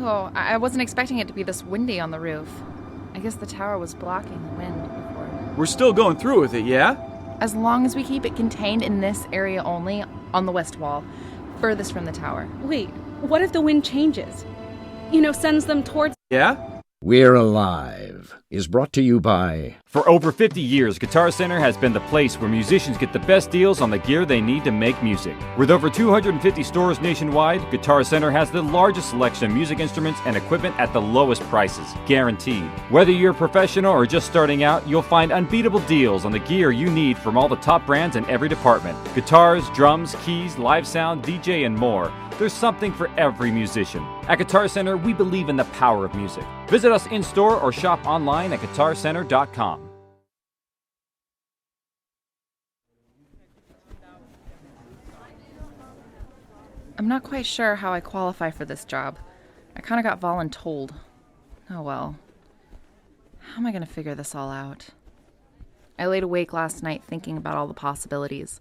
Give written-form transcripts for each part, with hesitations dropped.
Oh, I wasn't expecting it to be this windy on the roof. I guess the tower was blocking the wind before. We're still going through with it, yeah? As long as we keep it contained in this area only, on the west wall, furthest from the tower. Wait, what if the wind changes? Sends them towards... Yeah? We're Alive is brought to you by... For over 50 years, Guitar Center has been the place where musicians get the best deals on the gear they need to make music. With over 250 stores nationwide, Guitar Center has the largest selection of music instruments and equipment at the lowest prices, guaranteed. Whether you're a professional or just starting out, you'll find unbeatable deals on the gear you need from all the top brands in every department. Guitars, drums, keys, live sound, DJ, and more. There's something for every musician. At Guitar Center, we believe in the power of music. Visit us in-store or shop online at guitarcenter.com. I'm not quite sure how I qualify for this job. I kind of got voluntold. Oh well. How am I going to figure this all out? I laid awake last night thinking about all the possibilities.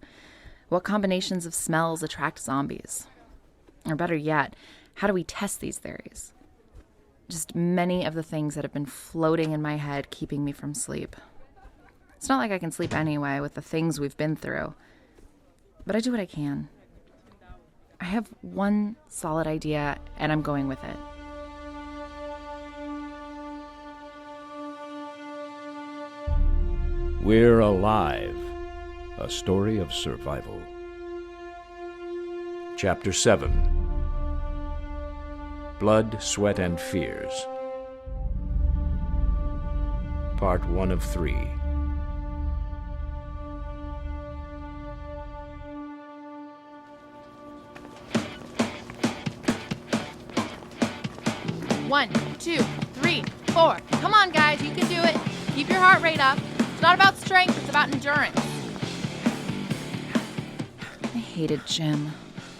What combinations of smells attract zombies? Or better yet, how do we test these theories? Just many of the things that have been floating in my head keeping me from sleep. It's not like I can sleep anyway with the things we've been through. But I do what I can. I have one solid idea, and I'm going with it. We're Alive, a story of survival. Chapter 7. Blood, Sweat, and Fears. Part 1 of 3. One, 2, 3, 4. Come on, guys, you can do it. Keep your heart rate up. It's not about strength, it's about endurance. I hated gym.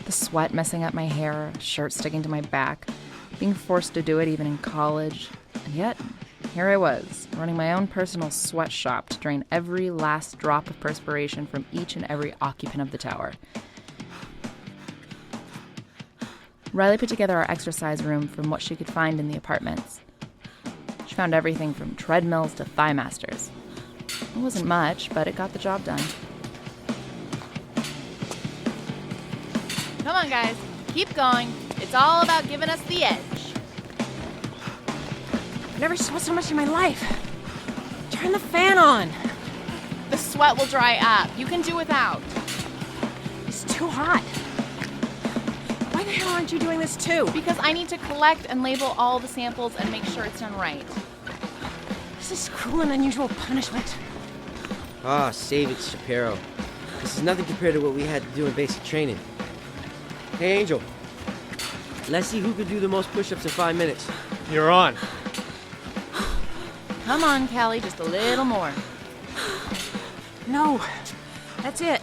The sweat messing up my hair, shirt sticking to my back, being forced to do it even in college. And yet, here I was, running my own personal sweatshop to drain every last drop of perspiration from each and every occupant of the tower. Riley put together our exercise room from what she could find in the apartments. She found everything from treadmills to thigh masters. It wasn't much, but it got the job done. Come on, guys. Keep going. It's all about giving us the edge. I've never sweat so much in my life. Turn the fan on. The sweat will dry up. You can do without. It's too hot. Why the hell aren't you doing this too? Because I need to collect and label all the samples and make sure it's done right. This is cruel and unusual punishment. Ah, save it, Shapiro. This is nothing compared to what we had to do in basic training. Hey, Angel. Let's see who can do the most push-ups in 5 minutes. You're on. Come on, Callie, just a little more. No, that's it.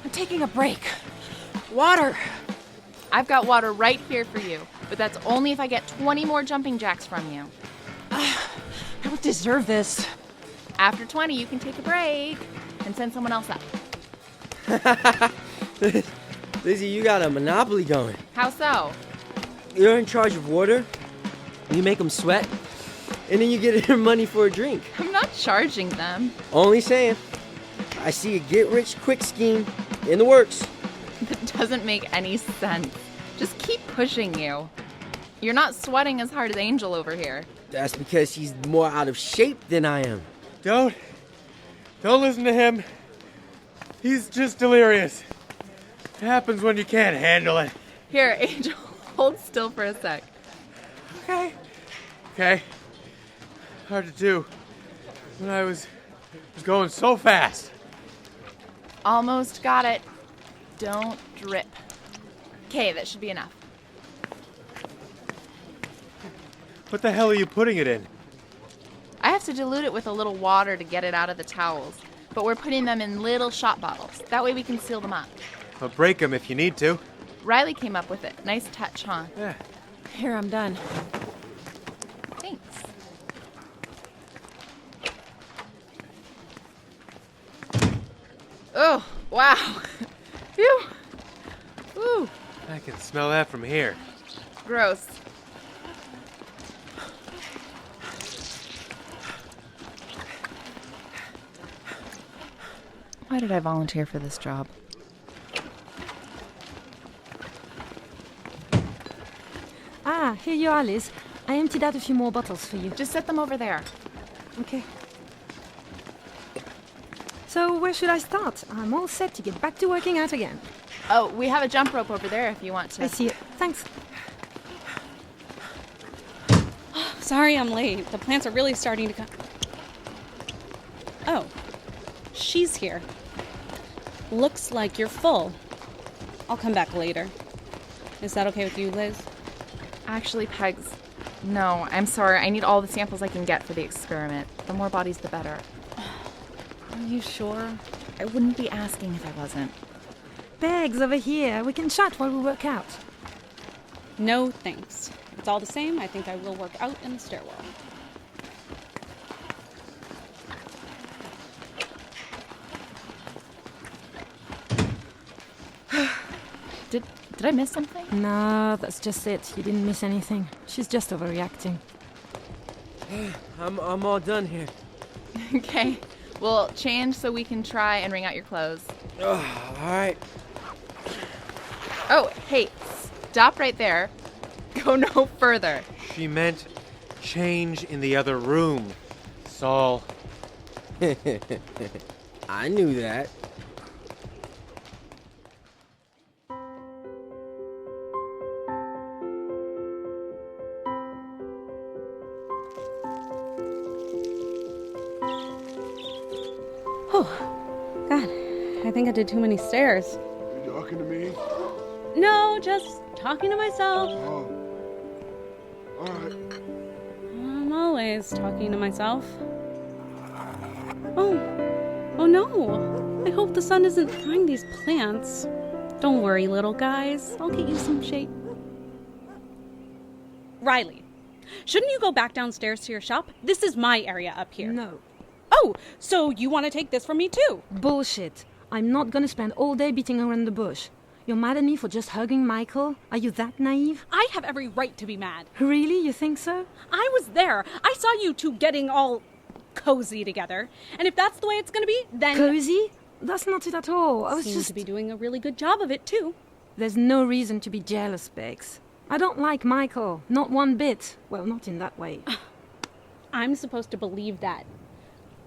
I'm taking a break. Water. I've got water right here for you, but that's only if I get 20 more jumping jacks from you. I don't deserve this. After 20, you can take a break and send someone else up. Lizzie, you got a monopoly going. How so? You're in charge of water, you make them sweat, and then you get their money for a drink. I'm not charging them. Only saying. I see a get-rich-quick scheme in the works. That doesn't make any sense. Just keep pushing you. You're not sweating as hard as Angel over here. That's because he's more out of shape than I am. Don't listen to him. He's just delirious. It happens when you can't handle it. Here, Angel, hold still for a sec. Okay. Hard to do when I was going so fast. Almost got it. Don't drip. Okay, that should be enough. What the hell are you putting it in? I have to dilute it with a little water to get it out of the towels, but we're putting them in little shot bottles. That way we can seal them up. I'll break them if you need to. Riley came up with it. Nice touch, huh? Yeah. Here, I'm done. Thanks. Oh, wow. Phew. Ooh, I can smell that from here. gross. Why did I volunteer for this job? Ah, here you are, Liz. I emptied out a few more bottles for you. Just set them over there. Okay. So, where should I start? I'm all set to get back to working out again. Oh, we have a jump rope over there if you want to. I see it. Thanks. Sorry I'm late. The plants are really starting to come. Oh, she's here. Looks like you're full. I'll come back later. Is that okay with you, Liz? Actually, Pegs, no, I'm sorry. I need all the samples I can get for the experiment. The more bodies, the better. Are you sure? I wouldn't be asking if I wasn't. Bags over here. We can chat while we work out. No, thanks. If it's all the same, I think I will work out in the stairwell. Did I miss something? No, that's just it. You didn't miss anything. She's just overreacting. I'm all done here. Okay. We'll change so we can try and wring out your clothes. Oh, all right. Oh, hey, stop right there. Go no further. She meant change in the other room. Saul. I knew that. Oh, God. I think I did too many stairs. You talking to me? No, just talking to myself. Oh. All right. I'm always talking to myself. Oh. Oh no. I hope the sun isn't frying these plants. Don't worry, little guys. I'll get you some shade. Riley, shouldn't you go back downstairs to your shop? This is my area up here. No. Oh, so you want to take this from me too? Bullshit. I'm not gonna spend all day beating around the bush. You're mad at me for just hugging Michael? Are you that naive? I have every right to be mad. Really? You think so? I was there. I saw you two getting all cozy together. And if that's the way it's going to be, then... Cozy? That's not it at all. I was Seem just... to be doing a really good job of it, too. There's no reason to be jealous, Bex. I don't like Michael. Not one bit. Well, not in that way. I'm supposed to believe that.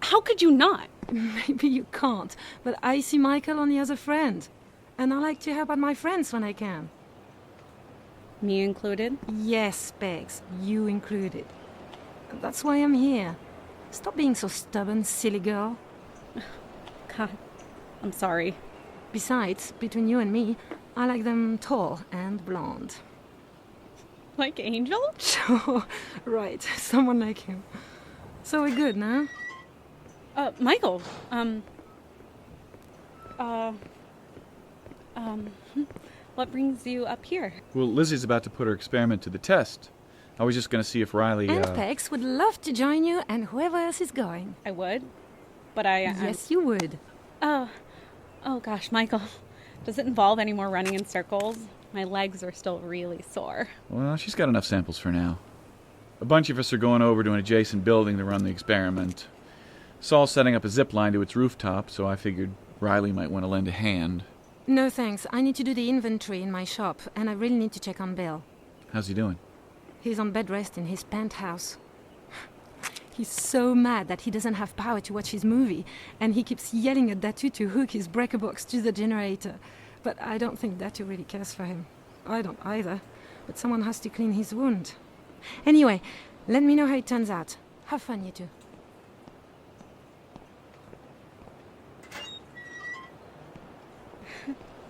How could you not? Maybe you can't, but I see Michael only as a friend. And I like to help out my friends when I can. Me included? Yes, Bex, you included. That's why I'm here. Stop being so stubborn, silly girl. God, I'm sorry. Besides, between you and me, I like them tall and blonde. Like Angel? Sure, right, someone like him. So we're good now? Michael, what brings you up here? Well, Lizzie's about to put her experiment to the test. I was just going to see if Riley... And Pex would love to join you and whoever else is going. I would, but Yes, you would. Oh gosh, Michael. Does it involve any more running in circles? My legs are still really sore. Well, she's got enough samples for now. A bunch of us are going over to an adjacent building to run the experiment. Saul's setting up a zip line to its rooftop, so I figured Riley might want to lend a hand. No thanks. I need to do the inventory in my shop, and I really need to check on Bill. How's he doing? He's on bed rest in his penthouse. He's so mad that he doesn't have power to watch his movie, and he keeps yelling at Datu to hook his breaker box to the generator. But I don't think Datu really cares for him. I don't either. But someone has to clean his wound. Anyway, let me know how it turns out. Have fun, you two.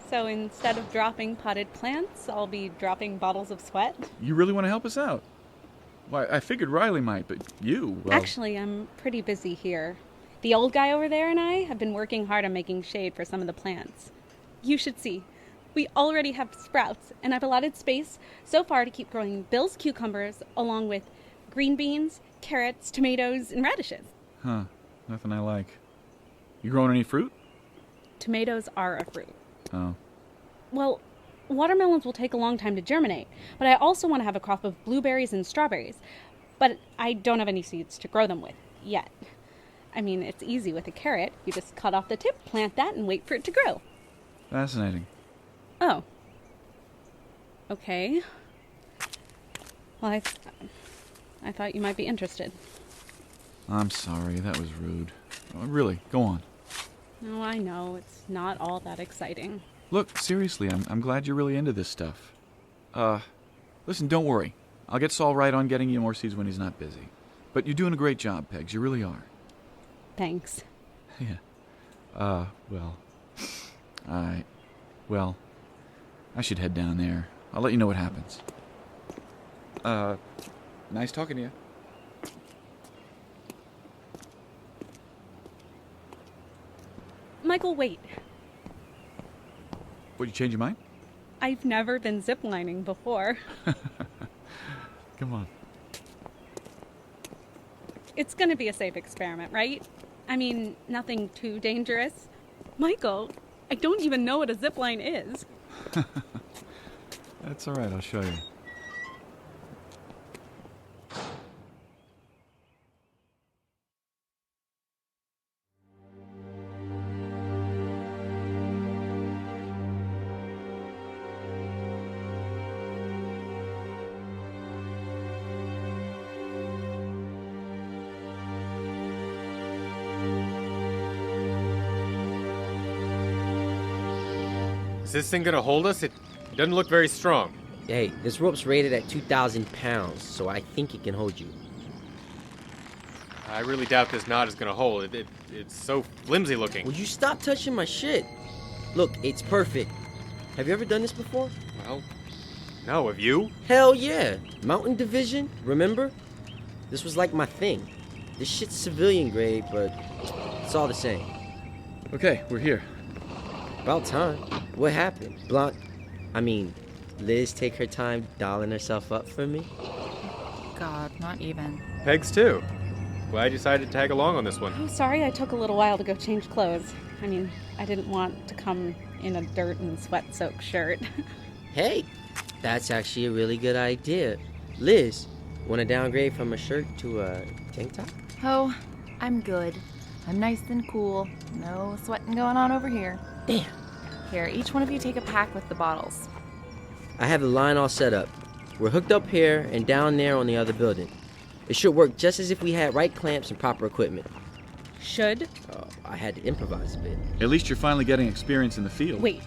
So instead of dropping potted plants, I'll be dropping bottles of sweat? You really want to help us out? Why, I figured Riley might, but you, well... Actually, I'm pretty busy here. The old guy over there and I have been working hard on making shade for some of the plants. You should see. We already have sprouts, and I've allotted space so far to keep growing Bill's cucumbers along with green beans, carrots, tomatoes, and radishes. Huh. Nothing I like. You growing any fruit? Tomatoes are a fruit. Oh. Well, watermelons will take a long time to germinate, but I also want to have a crop of blueberries and strawberries. But I don't have any seeds to grow them with yet. I mean, it's easy with a carrot. You just cut off the tip, plant that, and wait for it to grow. Fascinating. Oh. Okay. Well, I thought you might be interested. I'm sorry, that was rude. Really, go on. No, I know. It's not all that exciting. Look, seriously, I'm glad you're really into this stuff. Listen, don't worry. I'll get Saul right on getting you more seeds when he's not busy. But you're doing a great job, Pegs. You really are. Thanks. Yeah. Well, I should head down there. I'll let you know what happens. Nice talking to you. Michael, wait. Would you change your mind? I've never been ziplining before. Come on. It's gonna be a safe experiment, right? I mean, nothing too dangerous. Michael, I don't even know what a zipline is. That's all right, I'll show you. Is this thing gonna hold us? It doesn't look very strong. Hey, this rope's rated at 2,000 pounds, so I think it can hold you. I really doubt this knot is gonna hold. It's so flimsy looking. Will you stop touching my shit? Look, it's perfect. Have you ever done this before? Well, no, have you? Hell yeah. Mountain Division, remember? This was like my thing. This shit's civilian grade, but it's all the same. Okay, we're here. About time. What happened? Liz take her time dolling herself up for me? God, not even. Pegs too. Glad you decided to tag along on this one. I'm sorry I took a little while to go change clothes. I mean, I didn't want to come in a dirt and sweat-soaked shirt. Hey, that's actually a really good idea. Liz, want to downgrade from a shirt to a tank top? Oh, I'm good. I'm nice and cool. No sweating going on over here. Damn. Here, each one of you take a pack with the bottles. I have the line all set up. We're hooked up here and down there on the other building. It should work just as if we had right clamps and proper equipment. Should? I had to improvise a bit. At least you're finally getting experience in the field. Wait.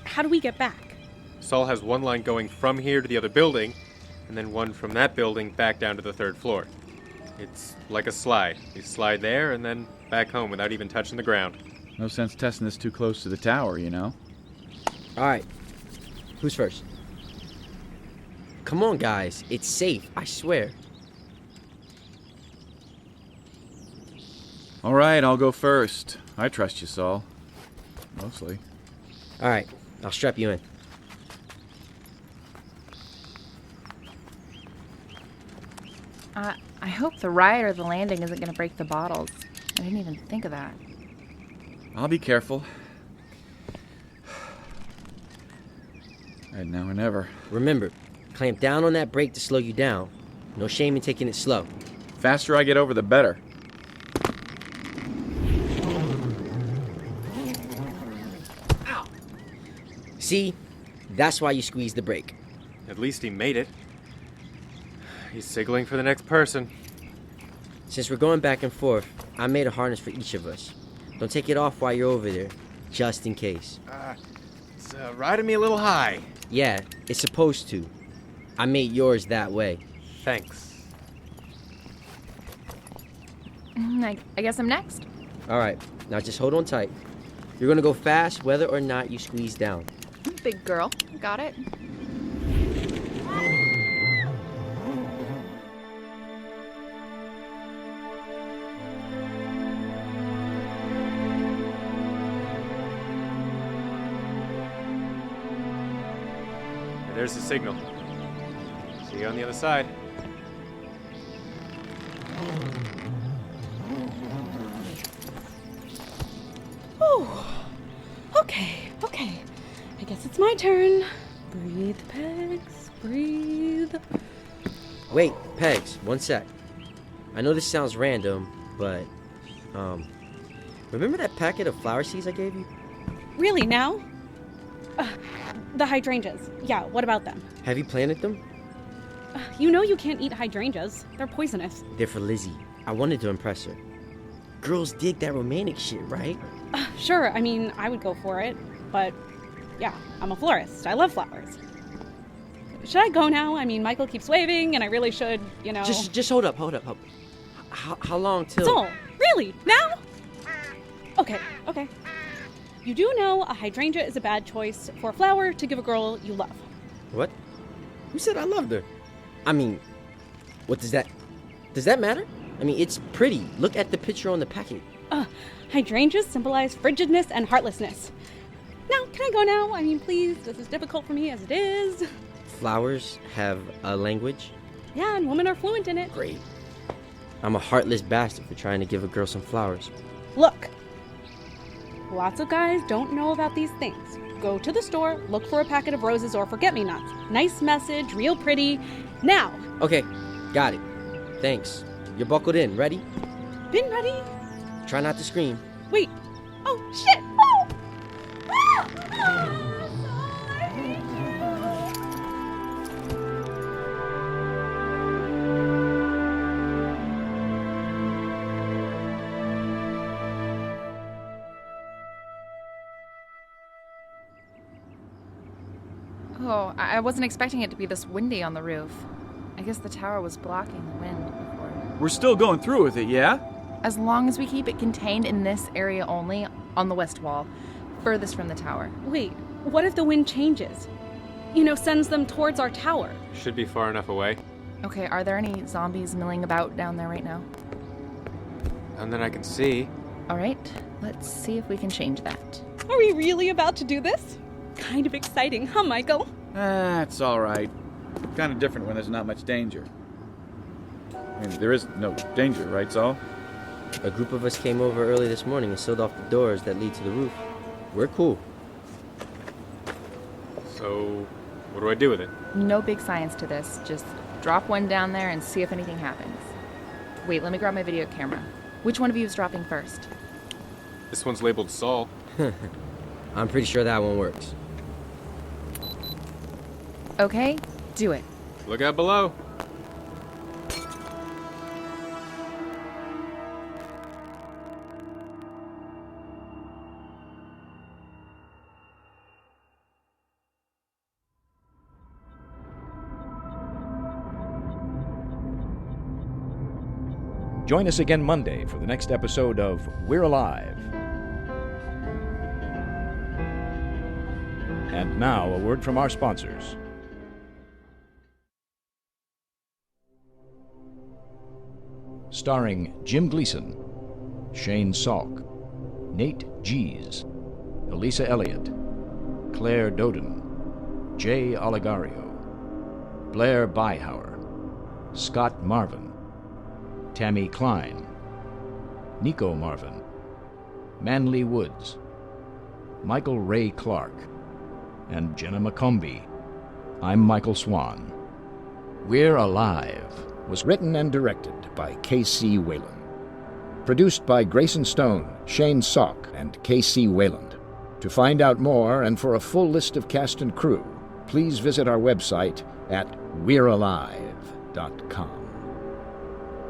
How do we get back? Saul has one line going from here to the other building, and then one from that building back down to the 3rd floor. It's like a slide. You slide there and then back home without even touching the ground. No sense testing this too close to the tower, you know? All right. Who's first? Come on, guys. It's safe, I swear. All right, I'll go first. I trust you, Saul. Mostly. All right. I'll strap you in. I hope the ride or the landing isn't going to break the bottles. I didn't even think of that. I'll be careful. Right now or never. Remember, clamp down on that brake to slow you down. No shame in taking it slow. Faster I get over, the better. Ow! See? That's why you squeeze the brake. At least he made it. He's signaling for the next person. Since we're going back and forth, I made a harness for each of us. Don't take it off while you're over there, just in case. It's riding me a little high. Yeah, it's supposed to. I made yours that way. Thanks. I guess I'm next. All right, now just hold on tight. You're gonna go fast whether or not you squeeze down. Big girl. Got it? There's the signal. See you on the other side. Oh, okay. I guess it's my turn. Breathe, Pegs, breathe. Wait, Pegs, one sec. I know this sounds random, but Remember that packet of flower seeds I gave you? Really, now? The hydrangeas. Yeah, what about them? Have you planted them? You know you can't eat hydrangeas. They're poisonous. They're for Lizzie. I wanted to impress her. Girls dig that romantic shit, right? Sure, I mean, I would go for it. But, yeah, I'm a florist. I love flowers. Should I go now? I mean, Michael keeps waving, and I really should, you know... Just hold up. How long till... Soul, really? Now? Okay. You do know a hydrangea is a bad choice for a flower to give a girl you love. What? Who said I loved her? I mean, what does that... Does that matter? I mean, it's pretty. Look at the picture on the packet. Hydrangeas symbolize frigidness and heartlessness. Now, can I go now? I mean, please, this is difficult for me as it is. Flowers have a language? Yeah, and women are fluent in it. Great. I'm a heartless bastard for trying to give a girl some flowers. Look, lots of guys don't know about these things. Go to the store, look for a packet of roses or forget-me-nots. Nice message, real pretty. Now. Okay, got it. Thanks. You're buckled in. Ready? Been ready? Try not to scream. Wait. Oh, shit. Oh! Ah! Oh, I wasn't expecting it to be this windy on the roof. I guess the tower was blocking the wind before. We're still going through with it, yeah? As long as we keep it contained in this area only, on the west wall, furthest from the tower. Wait, what if the wind changes? You know, sends them towards our tower. Should be far enough away. Okay, are there any zombies milling about down there right now? And then I can see. All right, let's see if we can change that. Are we really about to do this? Kind of exciting, huh, Michael? It's all right. Kind of different when there's not much danger. I mean, there is no danger, right, Saul? A group of us came over early this morning and sealed off the doors that lead to the roof. We're cool. So, what do I do with it? No big science to this. Just drop one down there and see if anything happens. Wait, let me grab my video camera. Which one of you is dropping first? This one's labeled Saul. I'm pretty sure that one works. Okay, do it. Look out below. Join us again Monday for the next episode of We're Alive. And now, a word from our sponsors. Starring Jim Gleason, Shane Salk, Nate Gies, Elisa Elliott, Claire Doden, Jay Oligario, Blaire Byhauer, Scott Marvin, Tammy Klein, Nico Marvin, Manly Woods, Michael Ray Clark, and Jenna McCombie. I'm Michael Swan. We're Alive was written and directed by K.C. Wayland. Produced by Grayson Stone, Shane Salk, and K.C. Wayland. To find out more and for a full list of cast and crew, please visit our website at we'realive.com.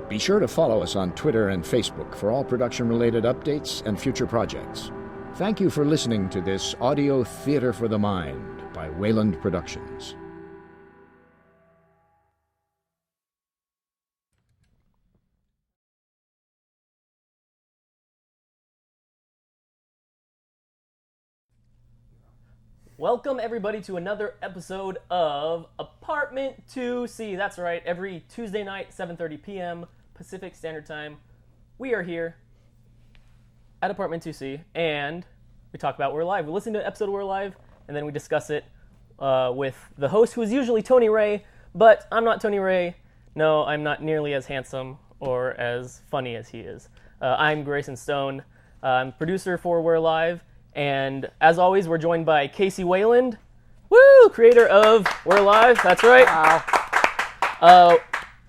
Be sure to follow us on Twitter and Facebook for all production-related updates and future projects. Thank you for listening to this audio theater for the mind by Wayland Productions. Welcome everybody to another episode of Apartment 2C. That's right, every Tuesday night, 7:30 p.m. Pacific Standard Time, we are here at Apartment 2C, and we talk about We're Live. We listen to an episode of We're Live, and then we discuss it with the host, who is usually Tony Rey, but I'm not Tony Rey. No, I'm not nearly as handsome or as funny as he is. I'm Grayson Stone. I'm producer for We're Live, and as always, we're joined by Casey Wayland, creator of We're Live. That's right. Wow.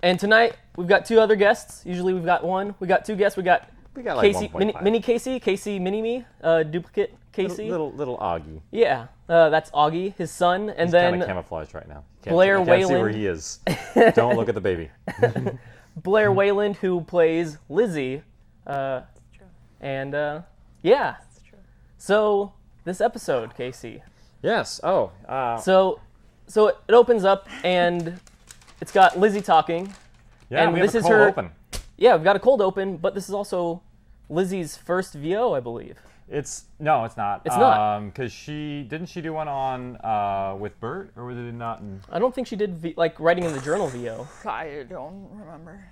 And tonight, we've got two other guests. Usually we've got one. We got two guests. We got We got like Casey, 1.5. mini Casey, mini me, duplicate Casey. Little Augie. Yeah, that's Augie, his son, and He's then kind of camouflaged right now. Blaire Can't see where Wayland. he is. Don't look at the baby. Blaire Wayland, who plays Lizzie. And yeah. That's true. So this episode, Casey. Yes. Oh. So it opens up and it's got Lizzie talking. Yeah. and We have this a is cold her. open. Yeah, we've got a cold open, but this is also Lizzie's first VO, I believe. No, it's not. It's not. Because she do one on with Bert, or was it not? I don't think she did like writing in the journal VO. I don't remember.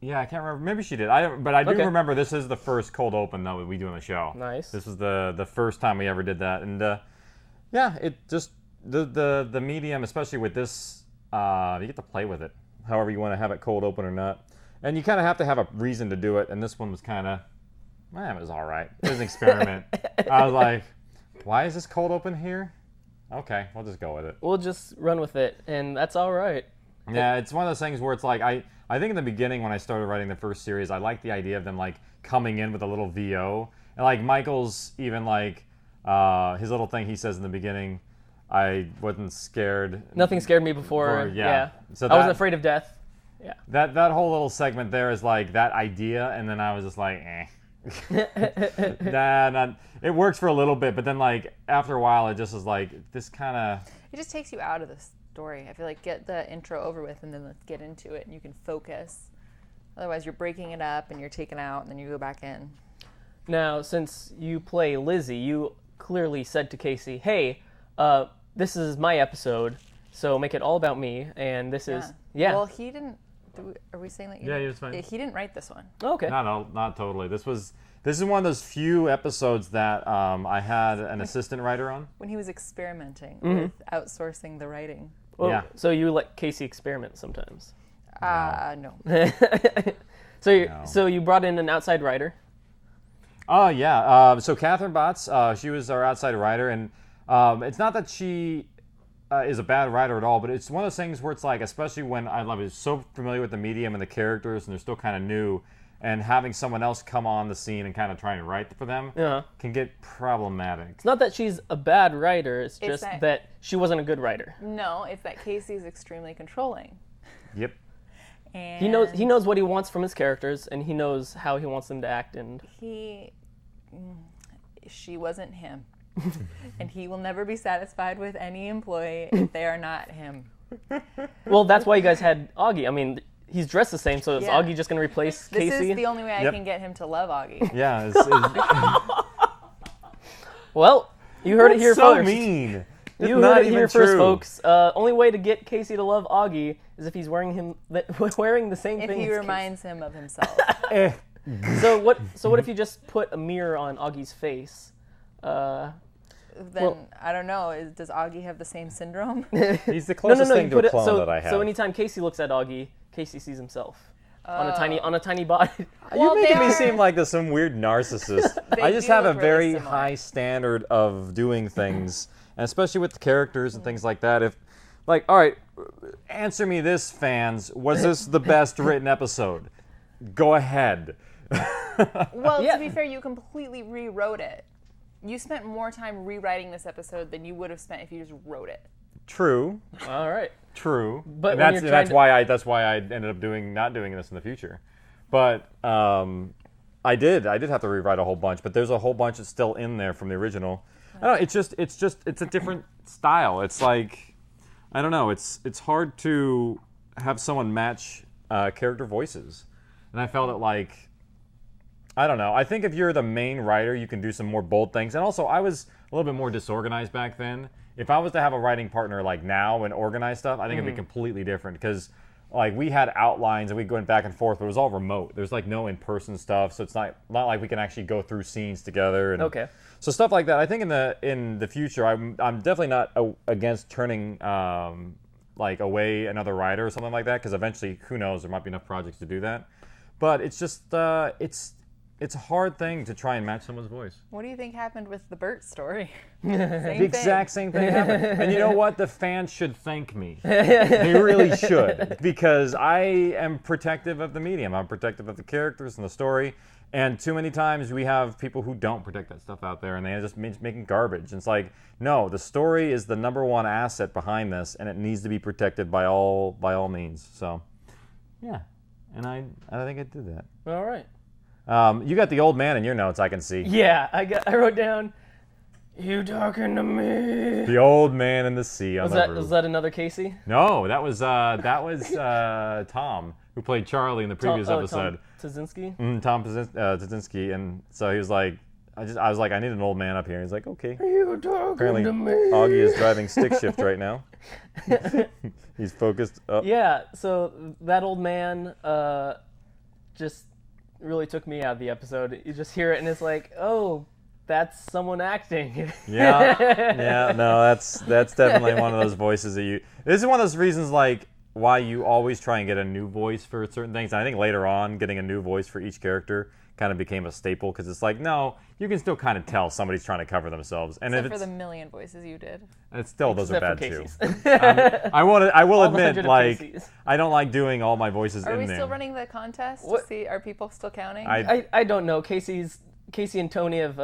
Yeah, I can't remember. Maybe she did. But I do Okay. remember this is the first cold open that we do on the show. Nice. This was the first time we ever did that, and yeah, it just the medium, especially with this, you get to play with it, however you want to have it cold open or not, and you kind of have to have a reason to do it. And this one was kind of, it was all right. It was an experiment. I was like, why is this cold open here? Okay, we'll just go with it. We'll just run with it, and that's all right. Yeah, it's one of those things where it's like I think in the beginning when I started writing the first series, I liked the idea of them like coming in with a little VO, and like Michael's even like his little thing he says in the beginning, I wasn't scared. Nothing scared me before. Yeah. So I wasn't afraid of death. Yeah. That whole little segment there is like that idea, and then I was just like, it works for a little bit, but then like after a while, it just is like this kind of. It just takes you out of the story. I feel like get the intro over with, and then let's get into it, and you can focus. Otherwise, you're breaking it up, and you're taken out, and then you go back in. Now, since you play Lizzie, you clearly said to Casey, "Hey, this is my episode, so make it all about me." And this is Well, he didn't. Are we saying that? Yeah, he was fine. He didn't write this one. Okay. No, not totally. This is one of those few episodes that I had an assistant writer on. When he was experimenting with outsourcing the writing. Well, Yeah. So you let Casey experiment sometimes. No. So you brought in an outside writer. Oh yeah. So Catherine Botts, she was our outside writer, and it's not that she is a bad writer at all, but it's one of those things where it's like, especially when I love it, so familiar with the medium and the characters, and they're still kind of new, and having someone else come on the scene and kind of try and write for them can get problematic. It's not that she's a bad writer; it's just that- that she wasn't a good writer. No, it's that Casey's extremely controlling. Yep. And He knows what he wants from his characters, and he knows how he wants them to act. And she wasn't him. And he will never be satisfied with any employee if they are not him. well, that's why you guys had Augie. I mean, he's dressed the same, so is Yeah. Augie just going to replace This Casey? is the only way I Yep. can get him to love Augie. Yeah. Well, you heard it here so first. mean. You It's not heard it even here first, true. folks. Only way to get Casey to love Augie is if he's wearing the same If thing. he as reminds him of himself. Eh. Casey. So what if you just put a mirror on Augie's face? Then I don't know. Does Augie have the same syndrome? He's the closest you thing to put a it clone that I have. So anytime Casey looks at Augie, Casey sees himself on a tiny body. You're making me seem like some weird narcissist. They I just do have a look really very similar. high standard of doing things, and especially with the characters and things like that. If, like, all right, answer me this, fans. Was this the best written episode? Go ahead. Well, Yeah. to be fair, you completely rewrote it. You spent more time rewriting this episode than you would have spent if you just wrote it. True. All right. True. But And when that's you're trying that's why I ended up not doing this in the future. But I did have to rewrite a whole bunch, but there's a whole bunch that's still in there from the original. I don't know, it's a different style. It's like, I don't know, it's hard to have someone match character voices. And I felt it like, I don't know. I think if you're the main writer, you can do some more bold things. And also, I was a little bit more disorganized back then. If I was to have a writing partner like now and organize stuff, I think it'd be completely different because like we had outlines and we went back and forth, but it was all remote. There's like no in-person stuff, so it's not like we can actually go through scenes together. And Okay. So stuff like that. I think in the future, I'm definitely not against turning like away another writer or something like that because eventually, who knows, there might be enough projects to do that. But it's just it's a hard thing to try and match someone's voice. What do you think happened with the Bert story? The exact same thing happened. And you know what? The fans should thank me. They really should. Because I am protective of the medium. I'm protective of the characters and the story. And too many times we have people who don't protect that stuff out there, and they just making garbage. And it's like, no, the story is the number one asset behind this, and it needs to be protected by all means. So, yeah, and I think I did that. All right. You got the old man in your notes, I can see. Yeah, I wrote down, "You talking to me?" The old man in the sea on the roof. Was that another Casey? No, that was Tom, who played Charlie in the previous episode. Tom Tazinski? Tom Tazinski, and so he was like, I was like, I need an old man up here. He's like, okay. You talking Apparently, to me? Augie is driving stick shift right now. He's focused up. Yeah, so that old man just really took me out of the episode. You just hear it, and it's like, oh, that's someone acting. Yeah, no, that's definitely one of those voices that you. This is one of those reasons, like, why you always try and get a new voice for certain things. And I think later on, getting a new voice for each character kind of became a staple, because it's like, no, you can still kind of tell somebody's trying to cover themselves. And Except if for it's, the million voices you did. it's still those are Except bad for too. Casey's. I will All admit, 100 of like, Casey's. I don't like doing all my voices Are in we there. still running the contest What? to see, are people still counting? I don't know. Casey and Tony have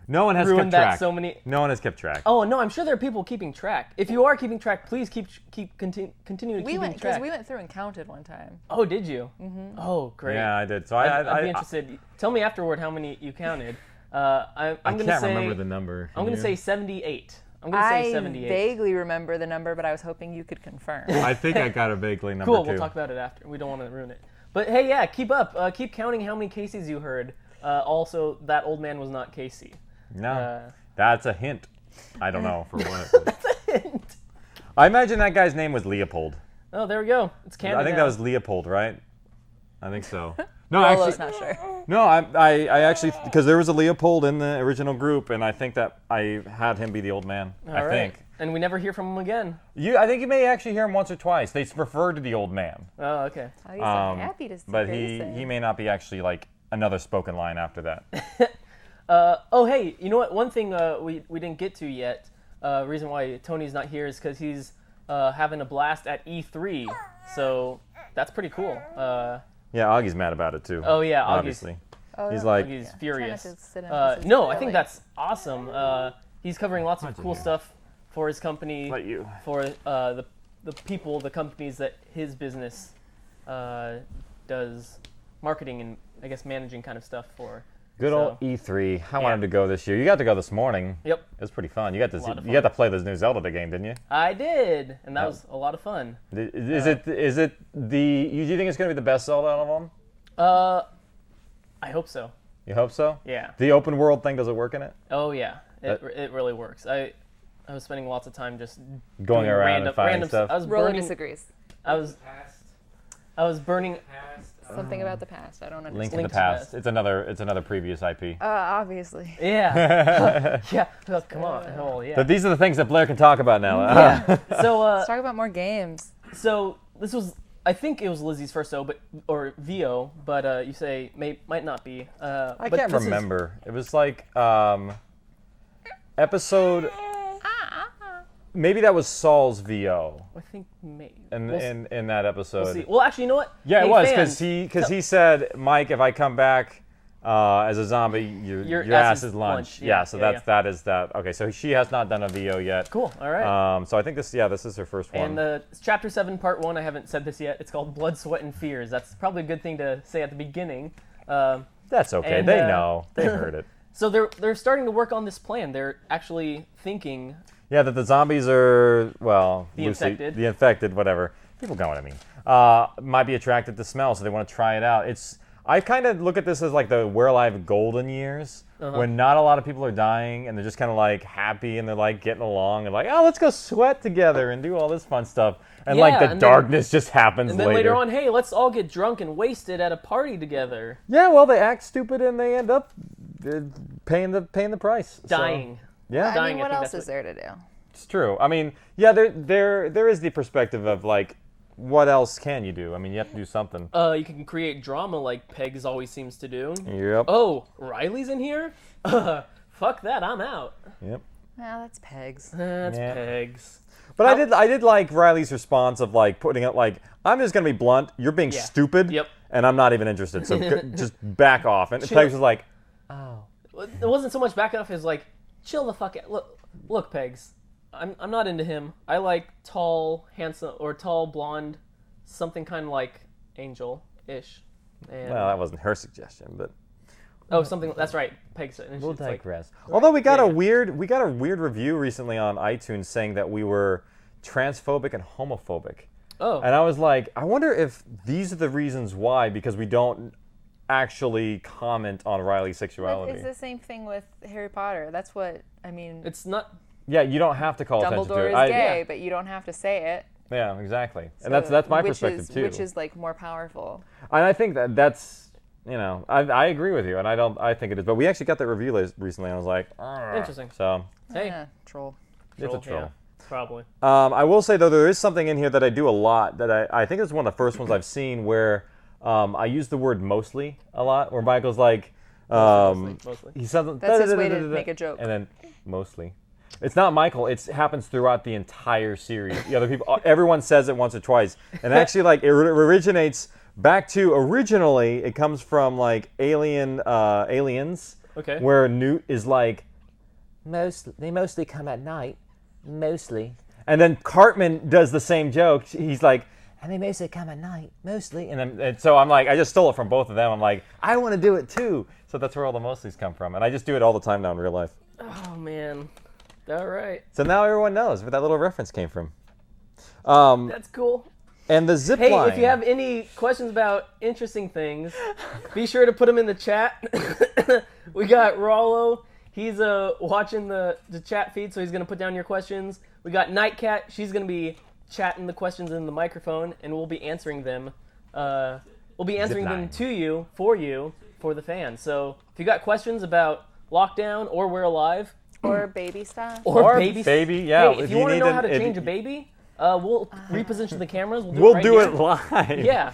No one has ruined kept that track. so many. No one has kept track. Oh no, I'm sure there are people keeping track. If you are keeping track, please continue keeping track. We went through and counted one time. Oh, did you? Mm-hmm. Oh, great. Yeah, I did. So I'd be interested. Tell me afterward how many you counted. I'm I gonna can't say, remember the number. I'm going to say 78. I'm going to say 78. I vaguely remember the number, but I was hoping you could confirm. I think I got a vaguely number Cool, too. we'll talk about it after. We don't want to ruin it. But hey, yeah, keep up. Keep counting how many Caseys you heard. Also, that old man was not Casey. No, that's a hint. I don't know for what. That's a hint. I imagine that guy's name was Leopold. Oh, there we go. It's canon. I think now. that was Leopold, right? I think so. No, Rolo's actually, not sure. no. I actually, because there was a Leopold in the original group, and I think that I had him be the old man. All I right. think. And we never hear from him again. I think you may actually hear him once or twice. They refer to the old man. Oh, okay. Oh, he's so happy to see But Grayson. he may not be actually like another spoken line after that. Oh, hey, you know what? One thing we didn't get to yet, reason why Tony's not here is because he's having a blast at E3. So that's pretty cool. Yeah, Augie's mad about it too. Oh, yeah, Augie's- obviously. Oh, He's yeah. like, He's furious. Try not to sit in his No, I belly. think that's awesome. He's covering lots of cool here. stuff for his company, Let you. for the people, the companies that his business does marketing and I guess managing kind of stuff for. good old E3. I wanted to go this year. You got to go this morning. Yep, It was pretty fun. You got to lot of you got to play this new Zelda game, didn't you? I did, and that was a lot of fun. Is it the? You think it's going to be the best Zelda out of them? I hope so. You hope so. Yeah. The open world thing, does it work in it? Oh yeah, it really works. I was spending lots of time just Going doing around and finding stuff. I was Rolo burning. disagrees. I was burning. Something about the past. I don't understand. Link to Link the to the Past. Past. It's another previous IP. Obviously. Yeah. Yeah. Oh, come on. Oh yeah. But these are the things that Blaire can talk about now. So Let's talk about more games. so this was, I think it was Lizzie's first VO, but you say might not be. I can't remember. It was like episode. Maybe that was Saul's VO I think maybe. in that episode. We'll see. Well, actually, you know what? Yeah, Hey, it was fans, because he said, Mike, if I come back as a zombie, your ass is lunch. Yeah, so that is that. Okay, so she has not done a VO yet. Cool. All right. So I think this is her first one. And Chapter 7, Part 1, I haven't said this yet. It's called Blood, Sweat, and Fears. That's probably a good thing to say at the beginning. That's okay. and, They know. They heard it. So they're starting to work on this plan. They're actually thinking. Yeah, that the zombies are, well, The infected, whatever. People know what I mean. Might be attracted to smell, so they want to try it out. I kind of look at this as like the Where Alive golden years, when not a lot of people are dying, and they're just kind of like happy, and they're like getting along, and like, oh, let's go sweat together and do all this fun stuff. And like the darkness just happens and then later on, hey, let's all get drunk and wasted at a party together. Yeah, well, they act stupid, and they end up paying the price. Dying. So, yeah. I mean, what else is there to do? It's true. I mean, yeah, there is the perspective of like, what else can you do? I mean, you have to do something. You can create drama like Pegs always seems to do. Yep. Oh, Riley's in here? Fuck that, I'm out. Yep. Well, that's Pegs. That's Yeah. Pegs. But I did like Riley's response of like putting it like, I'm just gonna be blunt. You're being stupid. Yep. and I'm not even interested. So just back off. And Pegs was like, oh. It wasn't so much back off as like, chill the fuck out. Look, Pegs. I'm not into him. I like tall, handsome, or tall, blonde, something kind of like Angel-ish. And Well, that wasn't her suggestion, but something. That's right. Pegs. we'll it's like- digress. Although we got a weird review recently on iTunes saying that we were transphobic and homophobic. Oh. And I was like, I wonder if these are the reasons why, because we don't actually comment on Riley's sexuality. It's the same thing with Harry Potter. That's what I mean. It's not. Yeah, you don't have to call attention to Dumbledore it. is gay, but you don't have to say it. Yeah, exactly. So, And that's my perspective too. Which is like more powerful. And I think that's I agree with you, and I think it is. But we actually got that review recently, and I was like, "Argh." Interesting. So Hey, troll. It's a troll. Yeah, probably. I will say though, there is something in here that I do a lot that I think it's one of the first ones I've seen where I use the word mostly a lot, where Michael's like, mostly. he says That's his way to make a joke. and then mostly. It's not Michael. It happens throughout the entire series. The other people, everyone says it once or twice, and actually, like it originates back to originally. It comes from like Aliens. Okay. Where Newt is like, they mostly come at night, mostly. And then Cartman does the same joke. He's like, and they mostly come at night, mostly. And so I'm like, I just stole it from both of them. I'm like, I want to do it too. So that's where all the mostlies come from, and I just do it all the time now in real life. Oh man. All right. So now everyone knows where that little reference came from. That's cool. And the zip Hey, line. if you have any questions about interesting things, be sure to put them in the chat. We got Rollo. He's watching the chat feed, so he's going to put down your questions. We got Nightcat. She's going to be chatting the questions in the microphone, and we'll be answering them. We'll be answering them to you, for the fans. So if you got questions about lockdown or We're Alive, Or baby stuff. or baby, yeah. Hey, if you want to know how to change a baby, we'll reposition the cameras. We'll do it live. Yeah.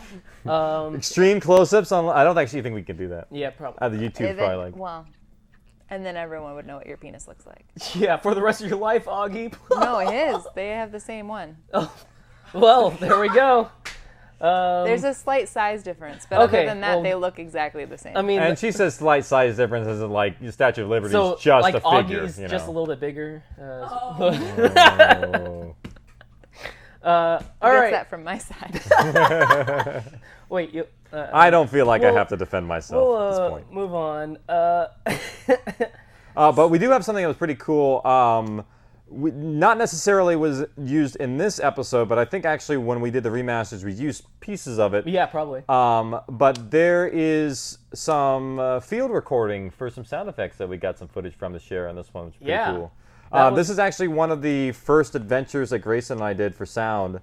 Extreme close-ups on. I don't actually think we can do that. Yeah, probably. The YouTube probably like. Well, and then everyone would know what your penis looks like. Yeah, for the rest of your life, Augie. No, his. They have the same one. Oh, well, there we go. There's a slight size difference, but okay, other than that, well, they look exactly the same. I mean, And she says slight size difference isn't like the Statue of Liberty so is just like a figure. Augie's You know? just a little bit bigger. Oh. All Gets right. that from my side. Wait, you. I don't feel like I have to defend myself We'll at this point. move on. But we do have something that was pretty cool. Not necessarily was used in this episode, but I think actually when we did the remasters, we used pieces of it. Yeah, probably. But there is some field recording for some sound effects that we got some footage from to share on this one, which is pretty cool. This is actually one of the first adventures that Grayson and I did for sound,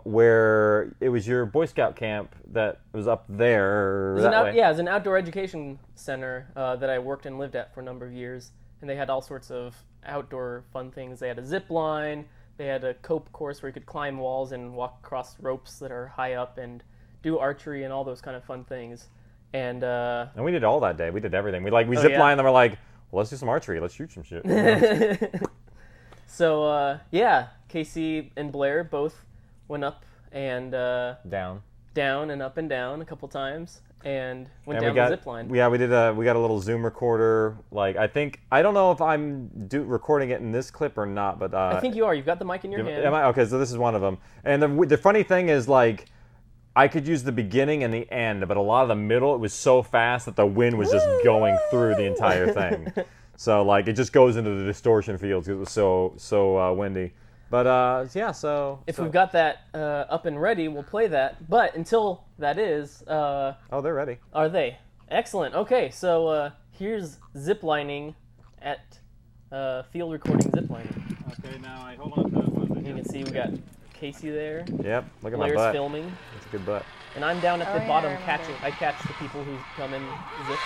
where it was your Boy Scout camp that was up there. It was an outdoor education center that I worked and lived at for a number of years, and they had all sorts of outdoor fun things. They had a zip line, they had a cope course where you could climb walls and walk across ropes that are high up, and do archery and all those kind of fun things. And we did all that day. We did everything. We zip lined and we're like, well, let's do some archery. Let's shoot some shit. So Casey and Blaire both went up and down and up and down a couple times, and went down the zip line. Yeah, we got a little Zoom recorder. Like I don't know if I'm recording it in this clip or not, but I think you are. You've got the mic in your hand. Am I? Okay, so this is one of them. And the funny thing is, like, I could use the beginning and the end, but a lot of the middle, it was so fast that the wind was just going through the entire thing. So like it just goes into the distortion fields because it was so windy. But if we've got that up and ready, we'll play that. But until that is, they're ready. Are they? Excellent. Okay, so here's ziplining at field recording ziplining. Okay, now I hold on. You can see we got Casey there. Yep, look at Blair's my butt. filming. That's a good butt. And I'm down at the yeah, bottom I remember. catching. I catch the people who come in zip.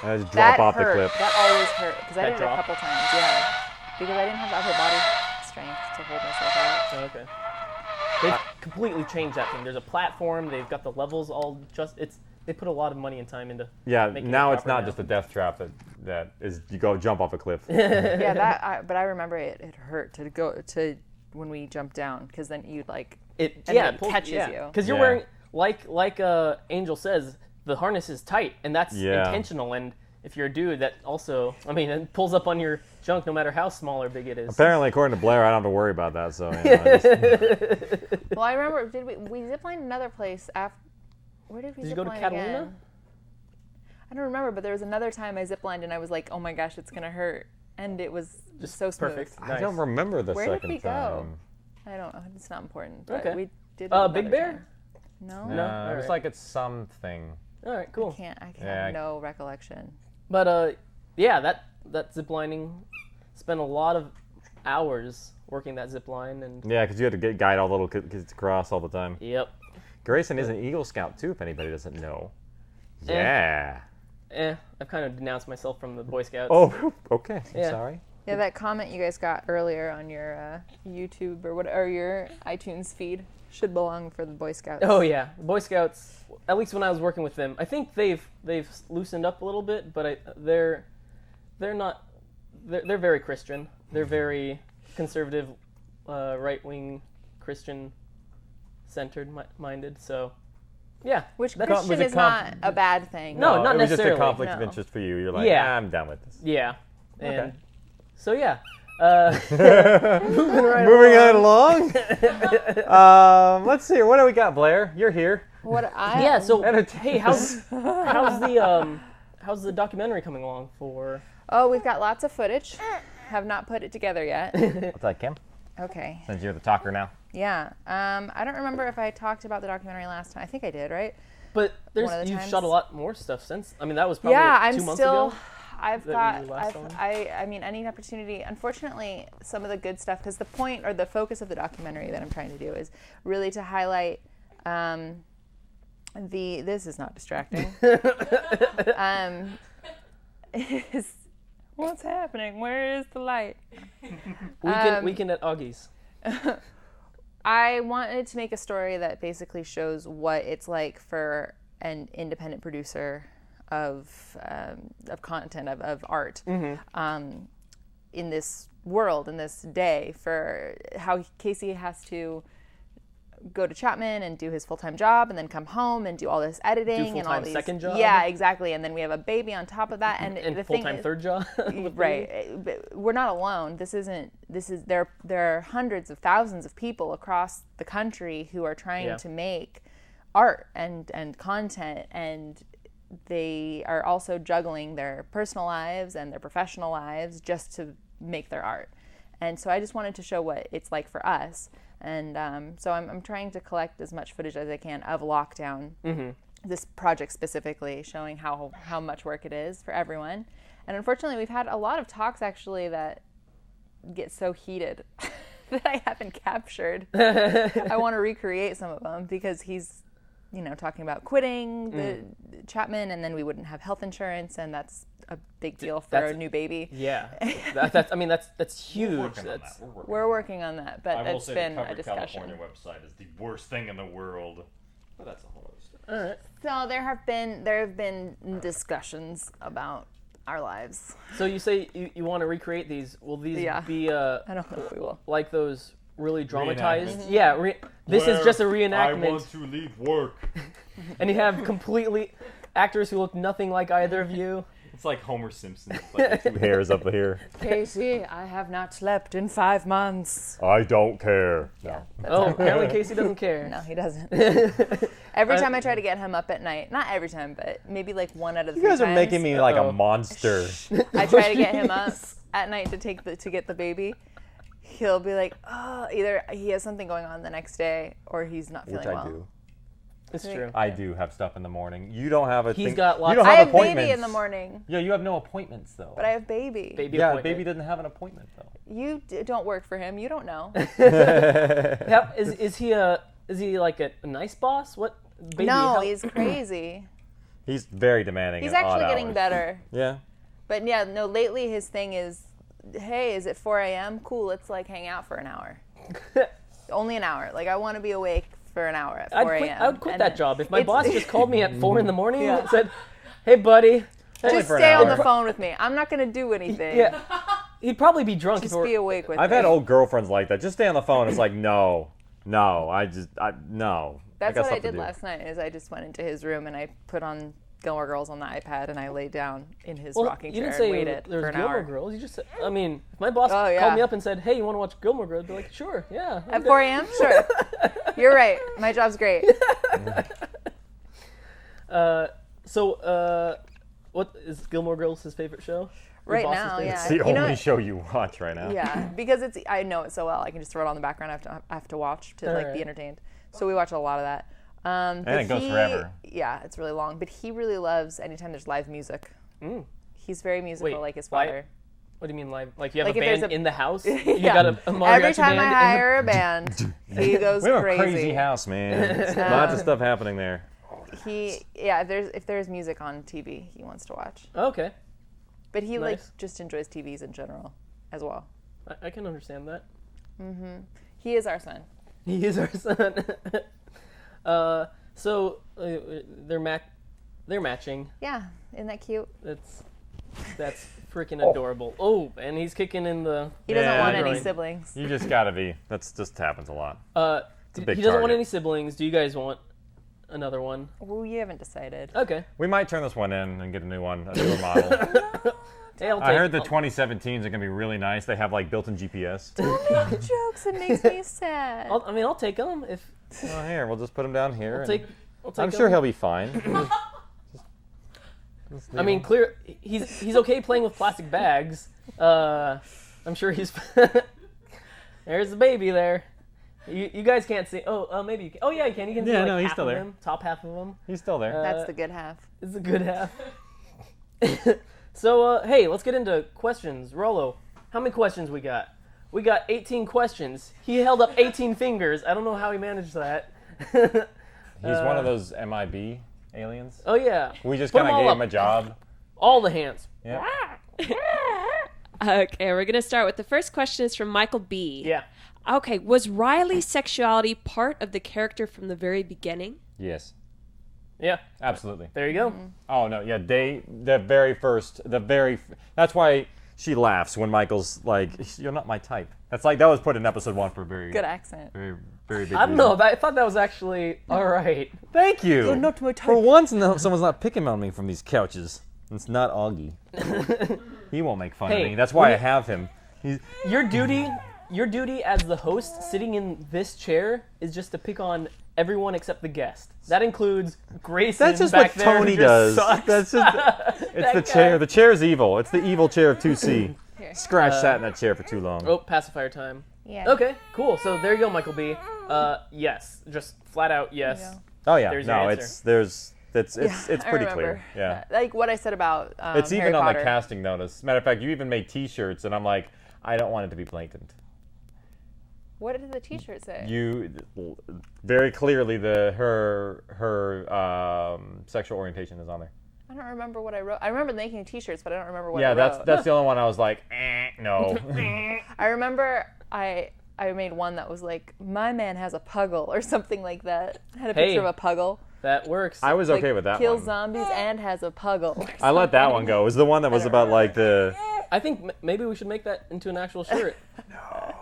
I just drop off hurt. the clip. That always hurt because I That did it drop? a couple times. Yeah, because I didn't have the upper body strength to hold myself out. Oh, okay. They've completely changed that thing. There's a platform. They've got the levels all just. They put a lot of money and time into. Yeah, making now it it's proper not just a death trap that is you go jump off a cliff. Yeah, but I remember it hurt to when we jumped down because then you'd like it catches you. Because you're wearing like Angel says, the harness is tight, and that's intentional. And if you're a dude, that also, I mean, it pulls up on your junk no matter how small or big it is. Apparently, according to Blaire, I don't have to worry about that. So. Well, I remember we ziplined another place after. Where did we? Did you go to Catalina? Again? I don't remember, but there was another time I ziplined and I was like, "Oh my gosh, it's gonna hurt," and it was just so smooth. Perfect. I Nice. don't remember the Where second did we time. go? I don't know. It's not important. But Okay. we did. Big Bear? Time. No. No, it was Alright. like it's something. All right, cool. I have no recollection. But that ziplining, spent a lot of hours working that zip line, and Yeah, because you had to guide all the little kids across all the time. yep. Grayson is an Eagle Scout too, if anybody doesn't know. Yeah. I've kind of denounced myself from the Boy Scouts. Oh, okay. I'm Yeah. sorry. Yeah, that comment you guys got earlier on your YouTube or your iTunes feed should belong for the Boy Scouts. Oh yeah, Boy Scouts. At least when I was working with them, I think they've loosened up a little bit, but they're not. They're very Christian. They're very conservative, right-wing Christian centered minded. So yeah, Which That- Christian was a is not a bad thing. No, not it was just necessarily. a conflict of No. interest for you. You're like, Yeah. I'm done with this. yeah, and Okay. so yeah. Moving right along. Let's see. What do we got, Blaire? You're here. Yeah. So hey, how's the documentary coming along for? Oh, we've got lots of footage. Have not put it together yet. What's that, Kim? Okay. Since you're the talker now. Yeah. I don't remember if I talked about the documentary last time. I think I did, right? But One of the you've times. shot a lot more stuff since. I mean, that was probably Yeah, I'm 2 months still. ago. I've that you got. last on? I mean, any opportunity. Unfortunately, some of the good stuff, because the point or the focus of the documentary that I'm trying to do is really to highlight. This is not distracting. Is what's happening? Where is the light? Weekend at Augie's. I wanted to make a story that basically shows what it's like for an independent producer of content, of art, in this world, in this day, for how Casey has to go to Chapman and do his full-time job and then come home and do all this editing and all full-time these second job? Yeah, exactly. And then we have a baby on top of that, and the thing full-time is, third job. right, but we're not alone. There are hundreds of thousands of people across the country who are trying to make art and content, and they are also juggling their personal lives and their professional lives just to make their art. And so I just wanted to show what it's like for us. And so I'm trying to collect as much footage as I can of lockdown, this project specifically, showing how much work it is for everyone. And unfortunately, we've had a lot of talks actually that get so heated that I haven't captured. I want to recreate some of them because he's, talking about quitting the Chapman, and then we wouldn't have health insurance, and that's a big deal for a new baby. Yeah, that's huge. We're working on that, but it's been a discussion. California website is the worst thing in the world. Well, that's a whole other story. All right. So there have been discussions about our lives. So you say you want to recreate these? Will these be I don't know if we will. like those really dramatized? Reenactments. Yeah, this is just a reenactment. I want to leave work. And you have completely actors who look nothing like either of you. It's like Homer Simpson. It's like the two hairs up here. Casey, I have not slept in 5 months. I don't care. Yeah. Apparently Casey doesn't care. No, he doesn't. Every time I try to get him up at night, not every time, but maybe like 1 out of the 3 You guys are times, making me like a monster. I try to get him up at night to get the baby. He'll be like, oh, either he has something going on the next day or he's not feeling well. Which I do. It's true. I do have stuff in the morning. You don't have a He's thing. got lots. You don't I have have baby appointments. in the morning, Yeah, you have no appointments though. but I have baby. Baby yeah, appointment. baby doesn't have an appointment though. You don't work for him. You don't know. Yep. Is he like a nice boss? What? Baby, No, he's crazy. He's very demanding. He's at odd actually getting hours. better. Yeah. But yeah, no, lately his thing is, hey, is it 4 a.m.? Cool, let's like hang out for an hour. Only an hour. Like I want to be awake for an hour at 4 a.m. I would quit And that job if my it's- boss just called me at 4 in the morning and said, "Hey, buddy." Just for an stay on the hour. phone with me. I'm not going to do anything. Yeah. He'd probably be drunk Just if it were. be awake with I've me. had old girlfriends like that. Just stay on the phone. It's like, no. No, no. That's got what I stuff to did do. last night. Is I just went into his room and I put on Gilmore Girls on the iPad and I laid down in his rocking you chair didn't say and waited there for was an Gilmore hour. Girls. You just said, I mean, if my boss Oh, yeah. called me up and said, "Hey, you want to watch Gilmore Girls?" I'd be like, "Sure, yeah." At 4 a.m. Sure. You're right. My job's great. What is Gilmore Girls his favorite show? Your Right boss's now, favorite? yeah. It's the You know only what? show you watch right now. Yeah, because I know it so well. I can just throw it on the background. I have to watch to Alright. be entertained. So we watch a lot of that. And But it goes forever. Yeah, it's really long. But he really loves anytime there's live music. He's very musical, Wait, like his why- father. What do you mean live? Like you have Like a if there's band a- in the house? You Yeah. got a mariachi Every time band I in hire a band, he goes We have crazy. a crazy house, man. Lots of stuff happening there. If there's music on TV, he wants to watch. Okay, But he like Nice. just enjoys TVs in general as well. I can understand that. He is our son. He is our son. They're matching. Yeah, isn't that cute? That's freaking adorable. Oh, and he's kicking in the. He doesn't Yeah, want any groin. siblings. You just gotta be. That's just happens a lot. a big he doesn't want target. any siblings. Do you guys want another one? Well, you haven't decided. Okay. We might turn this one in and get a new one, a newer model. Hey, I'll I take- heard the I'll- 2017s are gonna be really nice. They have like built-in GPS. Don't make jokes. It makes me sad. I'll take them if. Oh, here, we'll just put him down here. I'll and take. I'll take I'm sure 'em. he'll be fine. I mean, he's okay playing with plastic bags. I'm sure he's. There's the baby there. You guys can't see. Oh, maybe you can. Oh, yeah, you can. You can see Yeah, like no, he's half still of there. him, top half of him. He's still there. That's the good half. It's a good half. So, hey, let's get into questions. Rollo, how many questions we got? We got 18 questions. He held up 18 fingers. I don't know how he managed that. He's one of those MIB aliens. Oh, yeah. We just Put kind 'em of all gave up. him a job. All the hands. Yeah. Okay, we're going to start with the first question is from Michael B. Yeah. Okay, was Riley's sexuality part of the character from the very beginning? Yes. Yeah. Absolutely. There you go. Oh no, yeah. That's why she laughs when Michael's like, "You're not my type." That's like that was put in episode 1 for a very Good accent. very big. I don't know. I thought that was actually all right. Thank you. You're not my type. For once, no, someone's not picking on me from these couches. It's not Augie. He won't make fun Hey, of me. That's why when I have him. He's, Your duty as the host sitting in this chair is just to pick on everyone except the guest. That includes Grayson. that's just back what there who Tony just does. sucks. That's just. It's That the guy. chair. The chair's evil. It's the evil chair of 2C. Scratch sat in that chair for too long. Oh, pacifier time. Yeah. Okay, cool. So there you go, Michael B. Yes, just flat out yes. Oh yeah, There's your no, answer. it's I pretty remember. clear. Yeah. Like what I said about It's Harry even on Potter. the casting notice. Matter of fact, you even made T-shirts, and I'm like, I don't want it to be blatant. What did the T-shirt say? You very clearly her sexual orientation is on there. I don't remember what I wrote. I remember making T-shirts, but I don't remember what Yeah, I wrote. that's the only one I was like, no. I remember I made one that was like, my man has a puggle or something like that. It had a Hey. picture of a puggle. That works. I was okay with that Kills one. zombies and has a puggle. I let that one go. It was the one that was about like the. I think maybe we should make that into an actual shirt. No.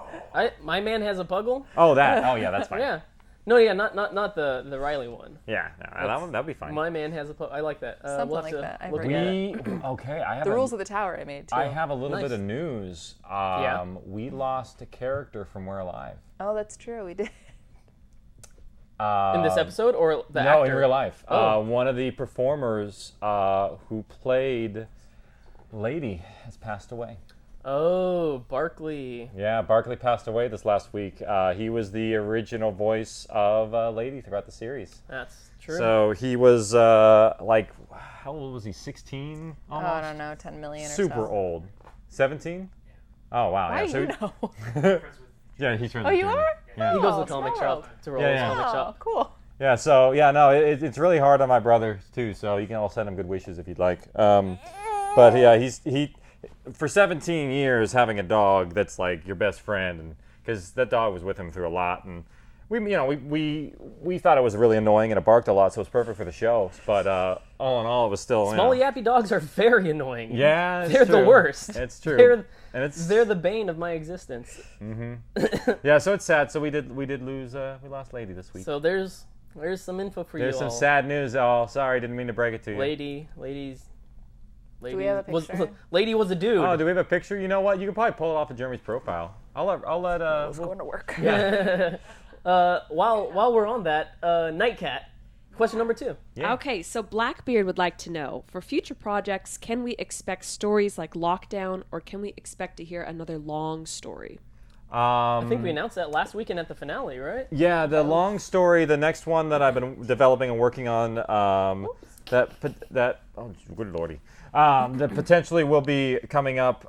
My man has a puggle. Oh, that. Oh, yeah, that's fine. Yeah. No, yeah, not the Riley one. Yeah, no, that one that'd be fine. My man has a puggle. I like that. Something we'll have like to that. I look forget. at it. Okay, I have The a- Rules of the Tower I made too. I have a little Nice. bit of news. Yeah? We lost a character from We're Alive. Oh, that's true. We did. In this episode or the no, actor? in real life. Oh. One of the performers who played Lady has passed away. Oh, Barkley. Yeah, Barkley passed away this last week. He was the original voice of Lady throughout the series. That's true. So he was like, how old was he? 16 Oh, almost? I don't know, 10 million or Super so. old. 17? Oh, wow. Why yeah, do so you know? yeah, he's friends Oh, with you Jeremy. are? Yeah. He goes to Oh, the comic small shop to roll Yeah, his yeah. comic Oh, shop. cool. Yeah, so yeah, no, it's really hard on my brother too. So you can all send him good wishes if you'd like. But yeah, he for 17 years having a dog that's like your best friend, and because that dog was with him through a lot, and we thought it was really annoying and it barked a lot, so it was perfect for the show. But all in all, it was still Small yappy dogs are very annoying. Yeah, they're true. the worst. It's true. They're the bane of my existence. Mm-hmm. Yeah, so it's sad. So we lost Lady this week. So there's some info for you. There's some all. sad news. Oh, sorry, didn't mean to break it to you. Lady. Do we have a picture? Lady was a dude. Oh, do we have a picture? You know what? You can probably pull it off of Jeremy's profile. I'll let. It's going to work. Yeah. While we're on that, Nightcat, question number 2. Yeah. Okay, so Blackbeard would like to know, for future projects, can we expect stories like Lockdown, or can we expect to hear another long story? I think we announced that last weekend at the finale, right? Yeah, the long story, the next one that I've been developing and working on, that oh good lordy, that potentially will be coming up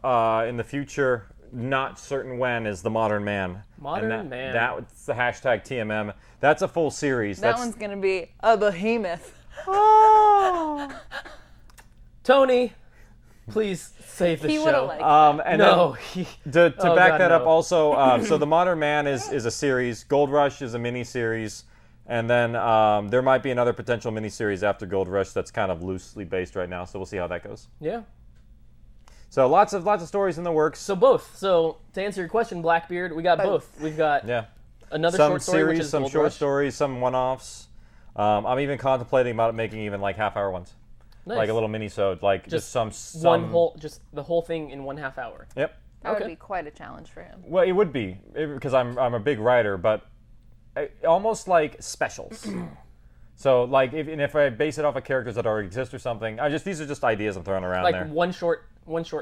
in the future. Not certain when, is The Modern Man. Man. That's the hashtag TMM. That's a full series. That one's going to be a behemoth. Tony, please save the He show. would've liked and no. then, to back God, that up no. also, so The Modern Man is a series. Gold Rush is a mini-series. And then there might be another potential mini-series after Gold Rush that's kind of loosely based right now. So we'll see how that goes. Yeah. So lots of stories in the works. So both. So to answer your question, Blackbeard, we got both. We've got another some short story, series, which is some Gold short Rush. stories, some one-offs. I'm even contemplating about making even like half-hour ones, Nice. like a little mini-sode, like just some just the whole thing in 1/2 hour. Yep. That would be quite a challenge for him. Well, it would be because I'm a big writer, but almost like specials. So like if I base it off of characters that already exist or something, these are just ideas I'm throwing around Like there. one short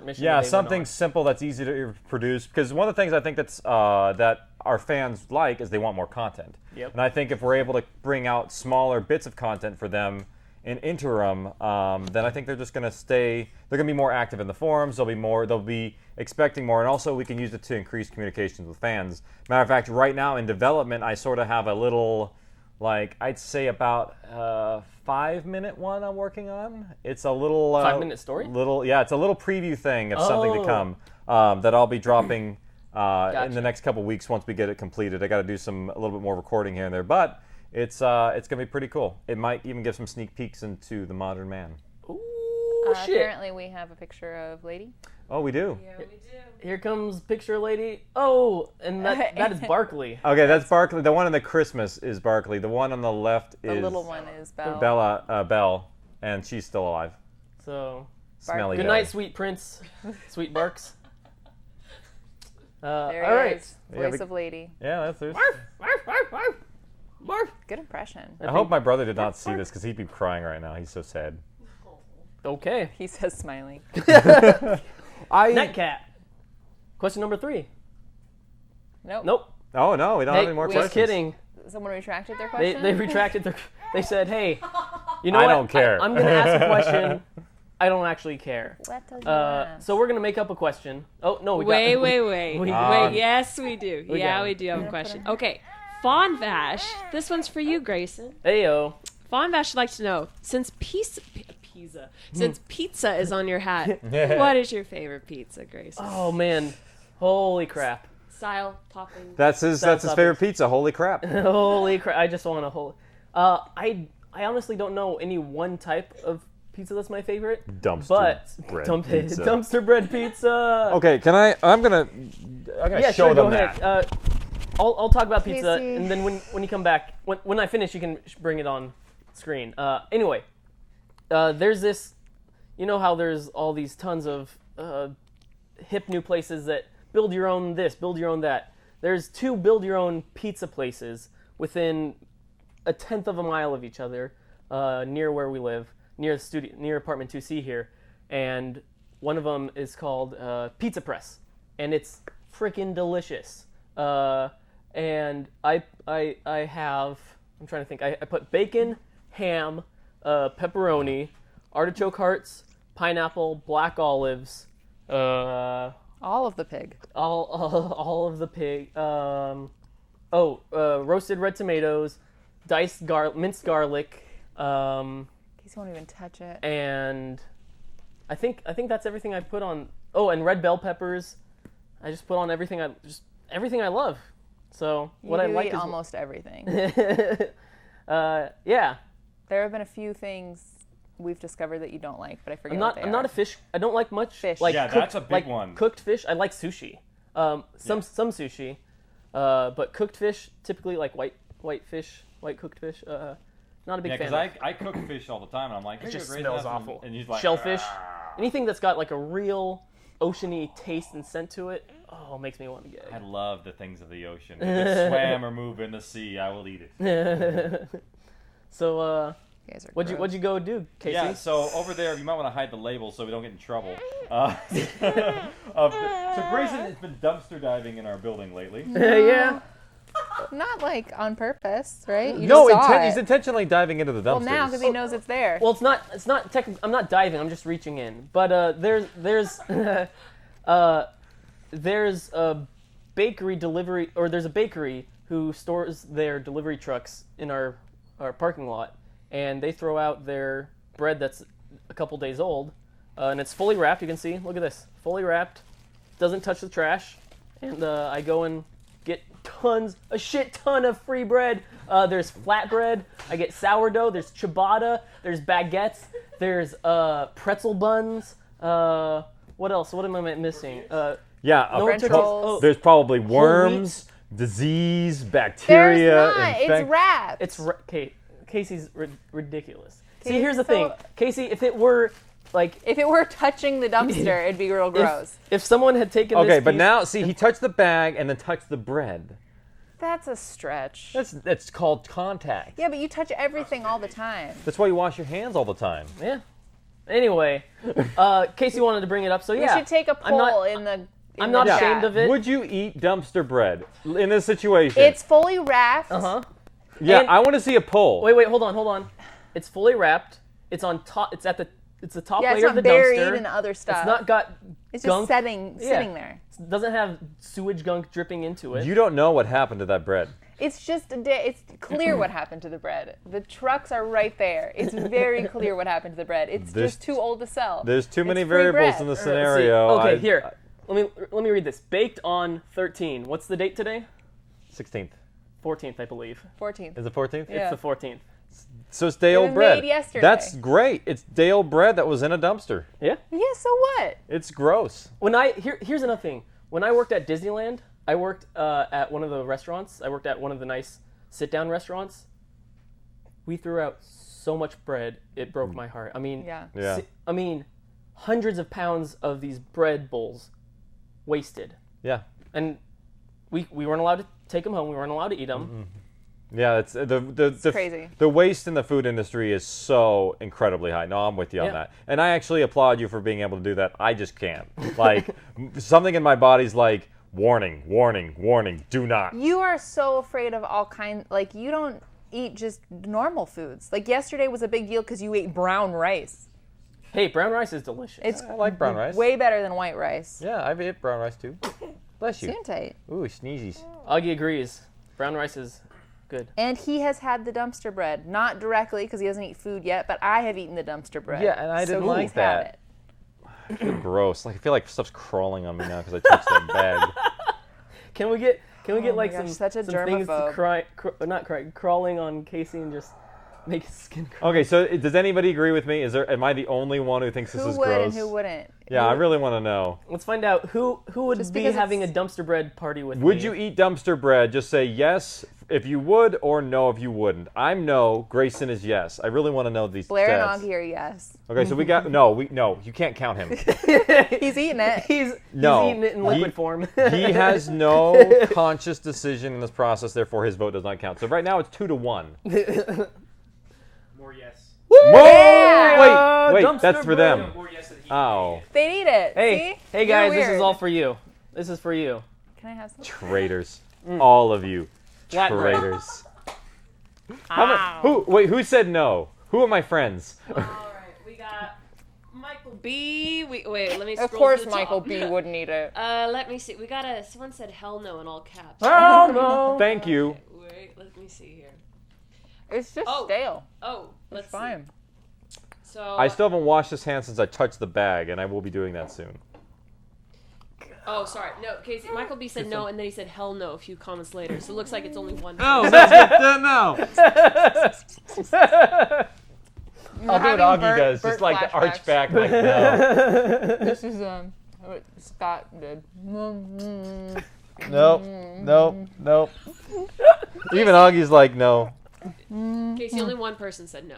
mission. Yeah, that they something went simple that's easy to produce. Because one of the things I think that our fans like is they want more content. Yep. And I think if we're able to bring out smaller bits of content for them in interim, then I think they're just going to stay. They're going to be more active in the forums. They'll be expecting more, and also we can use it to increase communications with fans. Matter of fact, right now in development, I sort of have a little, like I'd say about 5-minute one I'm working on. It's a little 5-minute story. It's a little preview thing of something to come that I'll be dropping in the next couple weeks once we get it completed. I got to do a little bit more recording here and there, but it's gonna be pretty cool. It might even give some sneak peeks into The Modern Man. Ooh, shit. Apparently we have a picture of Lady. Oh, we do. Yeah, we do. Here comes picture lady. Oh, and that is Barkley. Okay, that's Barkley. The one in the Christmas is Barkley. The one on the left is The little one is Belle. Belle, and she's still alive. So, Smelly good guy. night, sweet prince, sweet Barks. There all he right. is. Voice of Lady. Yeah, that's it. Good impression. I hope my brother did not see this because he'd be crying right now. He's so sad. Okay. He says smiling. Netcat. Question number 3. Nope. Oh no, we don't have any more questions. Just kidding. Someone retracted their question? They retracted their. They said, "Hey, you know I what? don't care. I'm gonna ask a question. I don't actually care." What does he ask? So we're gonna make up a question. Oh no, we Wait. got. Yes, we do. We Yeah, got it. we do have a question. Okay, Fawn Vash. This one's for you, Grayson. Heyo. Fawn Vash would like to know, since pizza is on your hat, what is your favorite pizza, Grayson? Oh man, holy crap! Style, topping. That's his favorite pizza. Holy crap! Holy crap! I just want a whole. I honestly don't know any one type of pizza that's my favorite. Dumpster bread pizza. Dumpster bread pizza. Okay, can I? I'm gonna Yeah, show sure, them go that. ahead. I'll talk about pizza, and then when you come back, when I finish, you can bring it on screen. Anyway, there's this. You know how there's all these tons of hip new places that build your own this, build your own that. There's 2 build your own pizza places within a 1/10 of a mile of each other, near where we live, near the studio, near apartment 2C here, and one of them is called Pizza Press, and it's freaking delicious. And I have, I'm trying to think, I put bacon, ham, pepperoni, artichoke hearts, pineapple, black olives, all of the pig. All of the pig. Roasted red tomatoes, diced minced garlic. He won't even touch it. And I think that's everything I put on. Oh, and red bell peppers. I just put on everything I love. So You what I do like eat is almost everything. yeah. There have been a few things we've discovered that you don't like, but I forget I'm what not. they I'm are. not a fish. I don't like much Fish. Like Yeah, cooked, that's a big like one. Cooked fish. I like sushi. Some sushi, but cooked fish typically like white fish, white cooked fish. Not a big Yeah, fan. because I cook fish all the time, and I'm like, It just "Here, smells Grayson," awful. And he's like, Shellfish, "Ah." anything that's got like a real oceany taste and scent to it, makes me want to gag. I love the things of the ocean. If it swam or moved in the sea, I will eat it. So, You guys are what'd you go do, Casey? Yeah, so over there, you might want to hide the label so we don't get in trouble. So Grayson has been dumpster diving in our building lately. Yeah. Not like on purpose, right? You No, just saw it. he's intentionly diving into the dumpsters. Well, now because he knows it's there. Well, it's not technically. I'm not diving. I'm just reaching in. But there's a bakery delivery, or there's a bakery who stores their delivery trucks in our parking lot, and they throw out their bread that's a couple days old, and it's fully wrapped. You can see. Look at this, fully wrapped, doesn't touch the trash, and I go and get a shit ton of free bread. There's flatbread. I get sourdough. There's ciabatta. There's baguettes. There's pretzel buns. What else? What am I missing? French rolls. There's probably worms, disease, bacteria. It's wrapped. Casey's ridiculous. See, here's the thing, Casey. If it were touching the dumpster, it'd be real gross. If someone had taken this Okay, but piece- now see, he touched the bag and then touched the bread. That's a stretch. That's called contact. Yeah, but you touch everything all the time. That's why you wash your hands all the time. Yeah. Anyway, Casey wanted to bring it up, so yeah. We should take a poll in the. I'm not ashamed of it. Would you eat dumpster bread in this situation? It's fully wrapped. Yeah, And- I want to see a poll. Wait, hold on. It's fully wrapped. It's on top. It's the top Yeah, it's layer of not the dumpster. buried in other stuff. It's not got It's gunk. just sitting there. It doesn't have sewage gunk dripping into it. You don't know what happened to that bread. It's just it's clear what happened to the bread. The trucks are right there. It's very clear what happened to the bread. It's just too old to sell. There's too many It's free variables bread. in the Let's see. scenario. Okay, here. Let me read this. Baked on 13. What's the date today? 16th. 14th, I believe. 14th. Is it 14th? Yeah. It's the 14th. So it's day old was bread. made yesterday. That's great. It's day old bread that was in a dumpster. Yeah. Yeah, so what? It's gross. Here's another thing. When I worked at Disneyland, I worked at one of the restaurants. I worked at one of the nice sit-down restaurants. We threw out so much bread, it broke my heart. I mean, Yeah. I mean, hundreds of pounds of these bread bowls wasted. Yeah. And we weren't allowed to take them home. We weren't allowed to eat them. Mm-hmm. Yeah, it's the crazy. The waste in the food industry is so incredibly high. No, I'm with you on Yeah. that. And I actually applaud you for being able to do that. I just can't. Like something in my body's like warning, warning, warning, do not. You are so afraid of all kinds. Like you don't eat just normal foods. Like yesterday was a big deal because you ate brown rice. Hey, brown rice is delicious. It's I like brown rice. way better than white rice. Yeah, I've ate brown rice too. Bless you. Gesundheit. Ooh, sneezies. Augie agrees. Brown rice is good. And he has had the dumpster bread, not directly because he doesn't eat food yet, but I have eaten the dumpster bread. Yeah, and I didn't like he's had that. it. I feel gross. Like I feel like stuff's crawling on me now because I touched that bag. Can we get Oh my like gosh, some such a some things to germaphobe. crawling on Casey and just make his skin crawl? Okay, so does anybody agree with me? Am I the only one who thinks this Who is would gross? and who wouldn't? Yeah, I really want to know. Let's find out who would Just be because having a it's- dumpster bread party with me. Would you eat dumpster bread? Just say yes if you would or no if you wouldn't. I'm no. Grayson is yes. I really want to know these Blaire stats. and Augie are yes. Okay, so we got no. You can't count him. He's eating it. He's No, eating it in liquid form. He has no conscious decision in this process, therefore his vote does not count. So right now it's 2-1. More yes. Whoa! Wait, dumpster that's for them. No, more yes than he. Oh, They'd eat it. Hey, See? hey You're guys, this is weird. all for you. This is for you. Can I have some? traitors! All of you, Flat bread. traitors. Who said no? Who are my friends? All right, we got Michael B. Wait, let me scroll Of course, to the top. Michael B. wouldn't eat it. Let me see. We got someone said hell no in all caps. Oh no! Thank you. Okay, wait, let me see here. It's just Oh. stale. Oh, It's let's fine. see. So I still haven't washed this hand since I touched the bag, and I will be doing that soon. Oh, sorry. No, Casey. Michael B said no, and then he said hell no a few comments later. So it looks like it's only one. Oh, that's good. No. I'll do what Augie does, just like the arch back, like no. This is what Scott did. Nope. Even Augie's like no. Casey, only one person said no.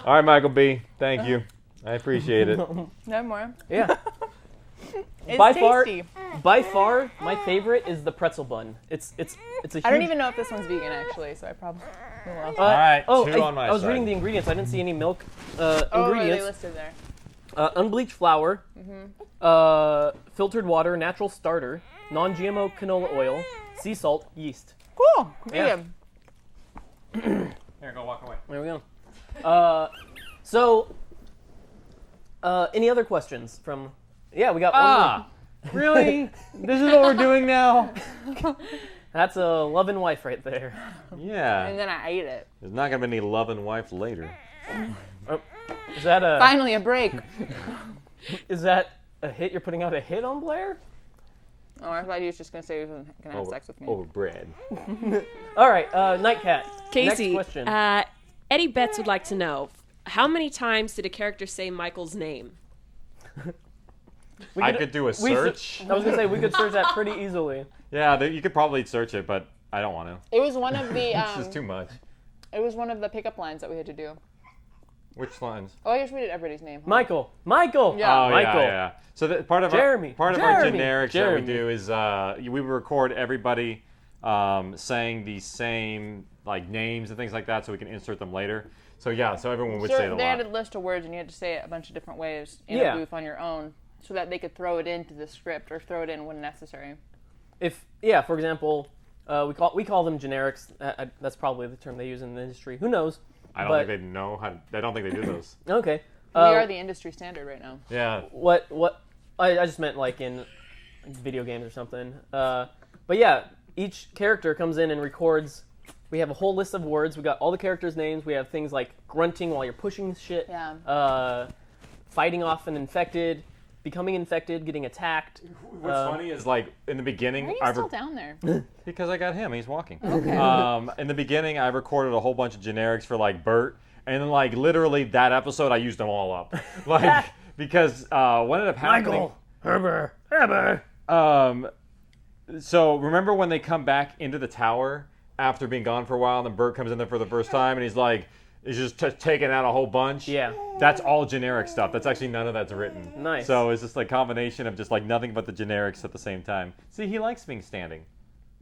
All right, Michael B. Thank you. I appreciate it. No more. Yeah. It's by tasty. far, my favorite is the pretzel bun. It's a huge... I don't even know if this one's vegan actually, so I probably will. All right, Oh, two on my I was side. reading the ingredients. I didn't see any milk Oh, ingredients. they listed there. Unbleached flour, filtered water, natural starter, non-GMO canola oil, sea salt, yeast. Cool. Yeah. Here, go walk away. There we go. Any other questions from... Yeah, we got one more. Really? This is what we're doing now? That's a loving wife right there. Yeah. And then I ate it. There's not gonna be any loving wife later. Is that a... Finally a break. Is that a hit? You're putting out a hit on Blaire? Oh, I thought he was just gonna say he was gonna have sex with me. Over bread. All right, Nightcat. Casey, Next question. Eddie Betts would like to know, how many times did a character say Michael's name? I could do a search. I was gonna say we could search that pretty easily. Yeah, you could probably search it, but I don't want to. It was one of the. It's just too much. It was one of the pickup lines that we had to do. Which lines? Oh, I just read everybody's name. Michael. Yeah. Oh, Michael. yeah. So part of Jeremy. our Jeremy. generics Jeremy. that we do is we record everybody saying the same like names and things like that, so we can insert them later. So yeah, so everyone would say it a They lot. had a list of words, and you had to say it a bunch of different ways in Yeah. a booth on your own, so that they could throw it into the script or throw it in when necessary. For example, we call them generics. That's probably the term they use in the industry. Who knows? I don't think they know how. I don't think they do those. Okay. We are the industry standard right now. Yeah. What? I just meant like in video games or something. But yeah, each character comes in and records. We have a whole list of words. We got all the characters' names. We have things like grunting while you're pushing shit. Yeah. Fighting off an infected, becoming infected, getting attacked. What's funny is like in the beginning, Why are you still down there? because I got him. He's walking. Okay. In the beginning, I recorded a whole bunch of generics for like Bert, and then like literally that episode, I used them all up. Like because what ended up happening? Michael, Herbert. So remember when they come back into the tower after being gone for a while, and then Bert comes in there for the first time, and he's like, he's just taking out a whole bunch. Yeah. That's all generic stuff. That's actually none of that's written. Nice. So it's just like combination of just like nothing but the generics at the same time. See, he likes being standing.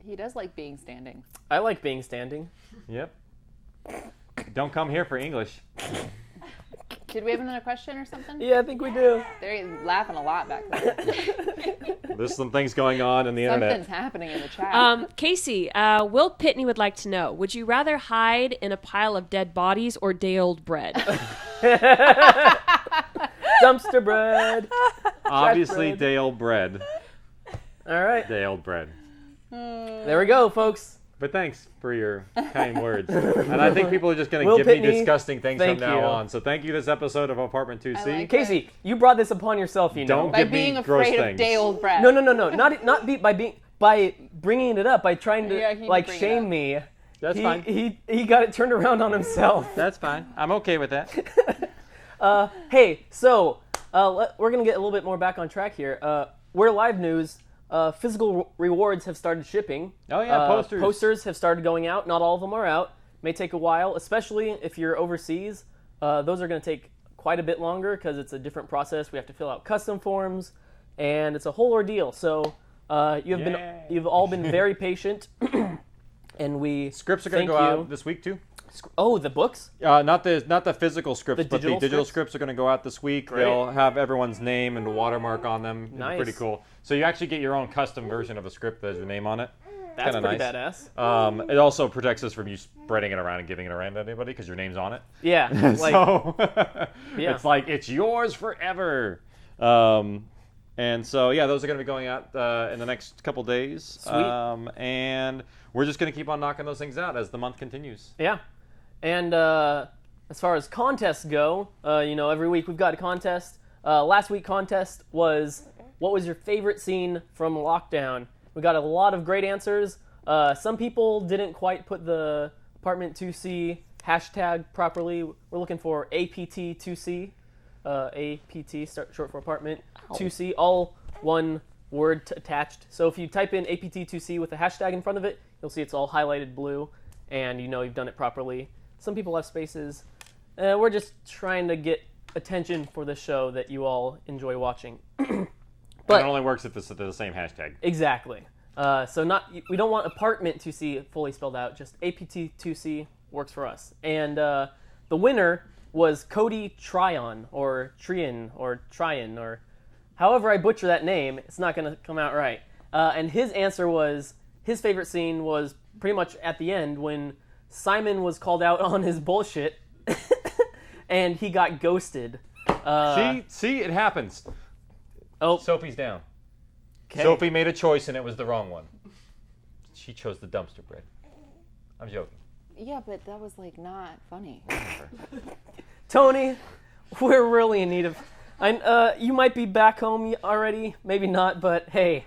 He does like being standing. I like being standing. Yep. Don't come here for English. Did we have another question or something? Yeah, I think we do. They're laughing a lot back there. There's some things going on in the internet. Something's happening in the chat. Casey, Will Pitney would like to know, would you rather hide in a pile of dead bodies or day-old bread? Dumpster bread. Obviously, bread. day-old bread. All right. Day-old bread. There we go, folks. But thanks for your kind words. And I think people are just going to Will give me Pitney, disgusting things thank from now you. on. So thank you this episode of Apartment 2C. Casey, you brought this upon yourself, you know. Don't By give being me gross afraid of things. day-old bread. No. By bringing it up, by trying to Yeah, he like bring it shame up. me. That's he, fine. He got it turned around on himself. That's fine. I'm okay with that. Hey, so we're gonna get a little bit more back on track here. We're live news. Physical rewards have started shipping. Oh yeah, posters. Posters have started going out. Not all of them are out. May take a while, especially if you're overseas. Those are going to take quite a bit longer because it's a different process. We have to fill out custom forms, and it's a whole ordeal. So you've all been very patient, and we Scripts are going to go out this week too. Oh, the books? Not the physical scripts, The but the digital digital scripts? scripts are going to go out this week. Great. They'll have everyone's name and watermark on them. It'll be Nice. pretty cool. So you actually get your own custom version of a script that has your name on it. That's Kinda pretty nice. badass. It also protects us from you spreading it around and giving it around to anybody because your name's on it. Yeah, like- so Yeah. it's like it's yours forever. And so yeah, those are going to be going out in the next couple days. Sweet. And we're just going to keep on knocking those things out as the month continues. Yeah. And as far as contests go, every week we've got a contest. Last week contest was, what was your favorite scene from Lockdown? We got a lot of great answers. Some people didn't quite put the Apartment 2C hashtag properly. We're looking for APT2C. APT, short for Apartment 2C, all one word attached. So if you type in APT2C with a hashtag in front of it, you'll see it's all highlighted blue, and you know you've done it properly. Some people have spaces. We're just trying to get attention for the show that you all enjoy watching. But it only works if it's the same hashtag. Exactly. We don't want Apartment 2C fully spelled out. Just APT2C works for us. And the winner was Cody Tryon, or Trian, or Tryon, or however I butcher that name. It's not going to come out right. And his answer was, his favorite scene was pretty much at the end when Simon was called out on his bullshit and he got ghosted. See, it happens. Oh, Sophie's down. Okay. Sophie made a choice and it was the wrong one. She chose the dumpster bread. I'm joking. Yeah, but that was like not funny. Tony, we're really in need of. You might be back home already, maybe not, but hey.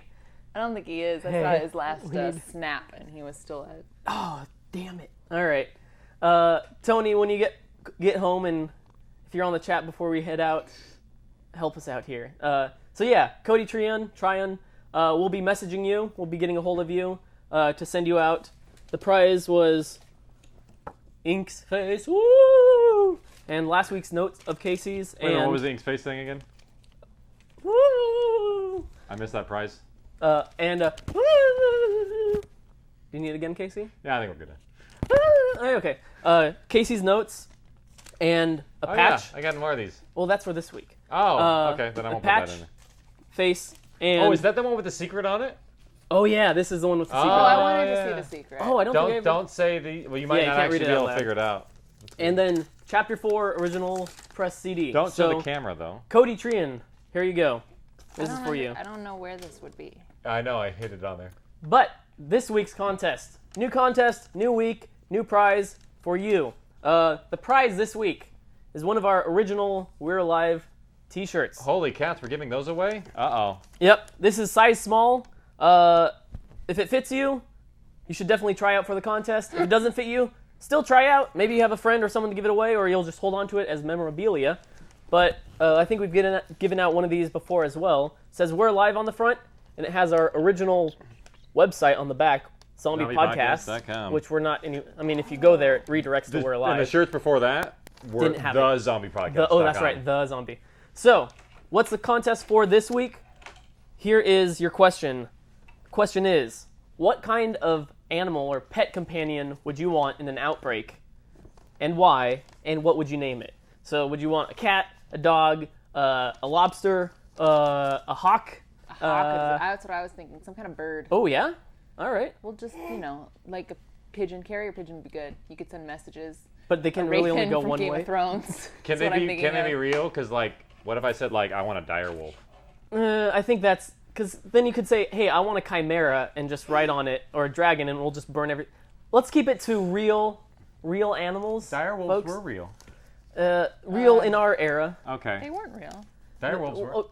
I don't think he is. I Hey, saw his last we need- snap, and he was still at. Oh, damn it! All right, Tony, when you get home, and if you're on the chat before we head out, help us out here. So yeah, Cody Tryon, we'll be messaging you. We'll be getting a hold of you to send you out. The prize was Ink's face. Woo! And last week's notes of Casey's. Wait, and what was the Ink's face thing again? Woo! I missed that prize. Woo! Do you need it again, Casey? Yeah, I think we're good. Okay. Casey's notes and a patch. Yeah, I got more of these. Well, that's for this week. Oh, okay. Then I won't put patch, that in there. Face, and... Oh, is that the one with the secret on it? Oh, yeah, this is the one with the secret. Oh, I wanted to see the secret. Oh, I don't think I ever... Don't say the... Well, you might not actually be able to figure it out. And then Chapter 4 original press CD. Don't show the camera, though. Cody Tryon, here you go. This is for you. I don't know where this would be. I know, I hit it on there. But this week's contest. New contest, new week, new prize for you. The prize this week is one of our original We're Alive t-shirts. Holy cats, we're giving those away? Uh-oh. Yep, this is size small. If it fits you, you should definitely try out for the contest. If it doesn't fit you, still try out. Maybe you have a friend or someone to give it away, or you'll just hold on to it as memorabilia. But I think we've given out one of these before as well. It says We're Live on the front, and it has our original website on the back, Zombie Podcast, which we're not... if you go there, it redirects to We're Live. And the shirts before that were the Zombie Podcast. That's right, the Zombie. So, what's the contest for this week? Here is your question. The question is, what kind of animal or pet companion would you want in an outbreak, and why, and what would you name it? So, would you want a cat, a dog, a lobster, a hawk? A hawk, that's what I was thinking. Some kind of bird. Oh, yeah? All right. Well, just, like a pigeon. Carrier pigeon would be good. You could send messages. But they can really only go from one Game way? Of Thrones. Can they be real? Because, what if I said, I want a dire wolf? I think that's... Because then you could say, hey, I want a chimera, and just write on it, or a dragon, and we'll just burn every... Let's keep it to real animals, dire wolves folks. Were real. Real in our era. Okay. They weren't real. Dire wolves were.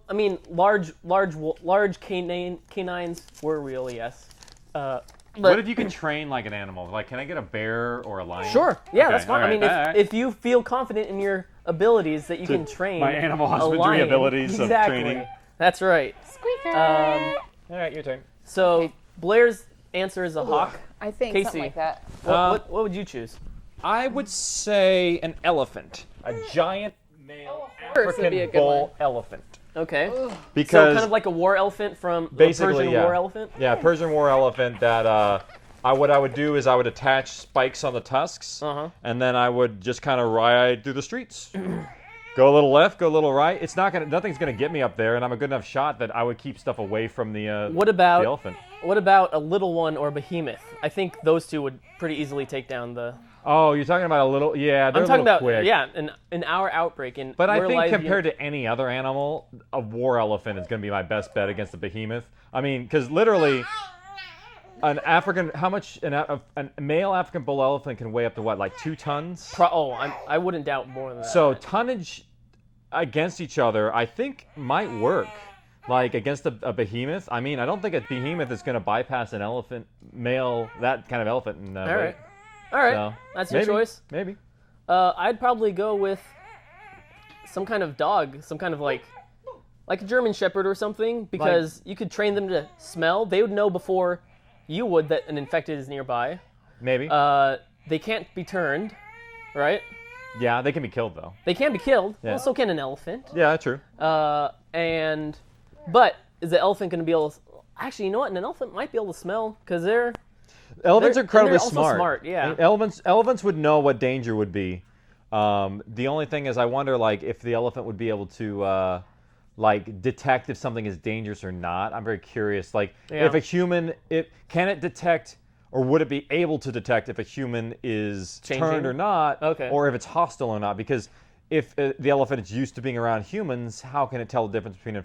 Large canines were real, yes. What if you can train like an animal? Can I get a bear or a lion? Sure. Yeah, Okay, that's fine. right, If you feel confident in your abilities that you can train my animal a husbandry lion, abilities of training. That's right. Squeaker. All right, your turn. So Blaire's answer is a hawk. I think Casey, something like that. What would you choose? I would say an elephant. A giant male Horse would be a African good bull elephant. Okay. Because so kind of like a war elephant from basically, a Persian war elephant? Yeah, Persian war elephant that what I would do is I would attach spikes on the tusks, and then I would just kind of ride through the streets. Go a little left, go a little right. Nothing's gonna get me up there, and I'm a good enough shot that I would keep stuff away from the elephant. What about a little one or a behemoth? I think those two would pretty easily take down the... Oh, you're talking about a little... Yeah, they're I'm talking about, quick. yeah, in our outbreak. But I think compared to any other animal, a war elephant is going to be my best bet against a behemoth. I mean, because literally, a male African bull elephant can weigh up to what, 2 tons? I wouldn't doubt more than that. So tonnage against each other, I think might work. Like against a behemoth. I mean, I don't think a behemoth is going to bypass an elephant, that kind of elephant. All right. So, that's your choice. Maybe. I'd probably go with some kind of dog, some kind of like a German Shepherd or something, because you could train them to smell. They would know before you would that an infected is nearby. Maybe. They can't be turned, right? Yeah, they can be killed though. They can be killed. Yeah. Well, so can an elephant. Yeah, true. But is the elephant going to be able to... Actually, you know what? An elephant might be able to smell, because Elephants are incredibly also smart. Yeah. Elephants would know what danger would be. The only thing is, I wonder, like, if the elephant would be able to, detect if something is dangerous or not. I'm very curious. Like, if a human... can it detect... Or would it be able to detect if a human is turned or not, or if it's hostile or not? Because if the elephant is used to being around humans, how can it tell the difference between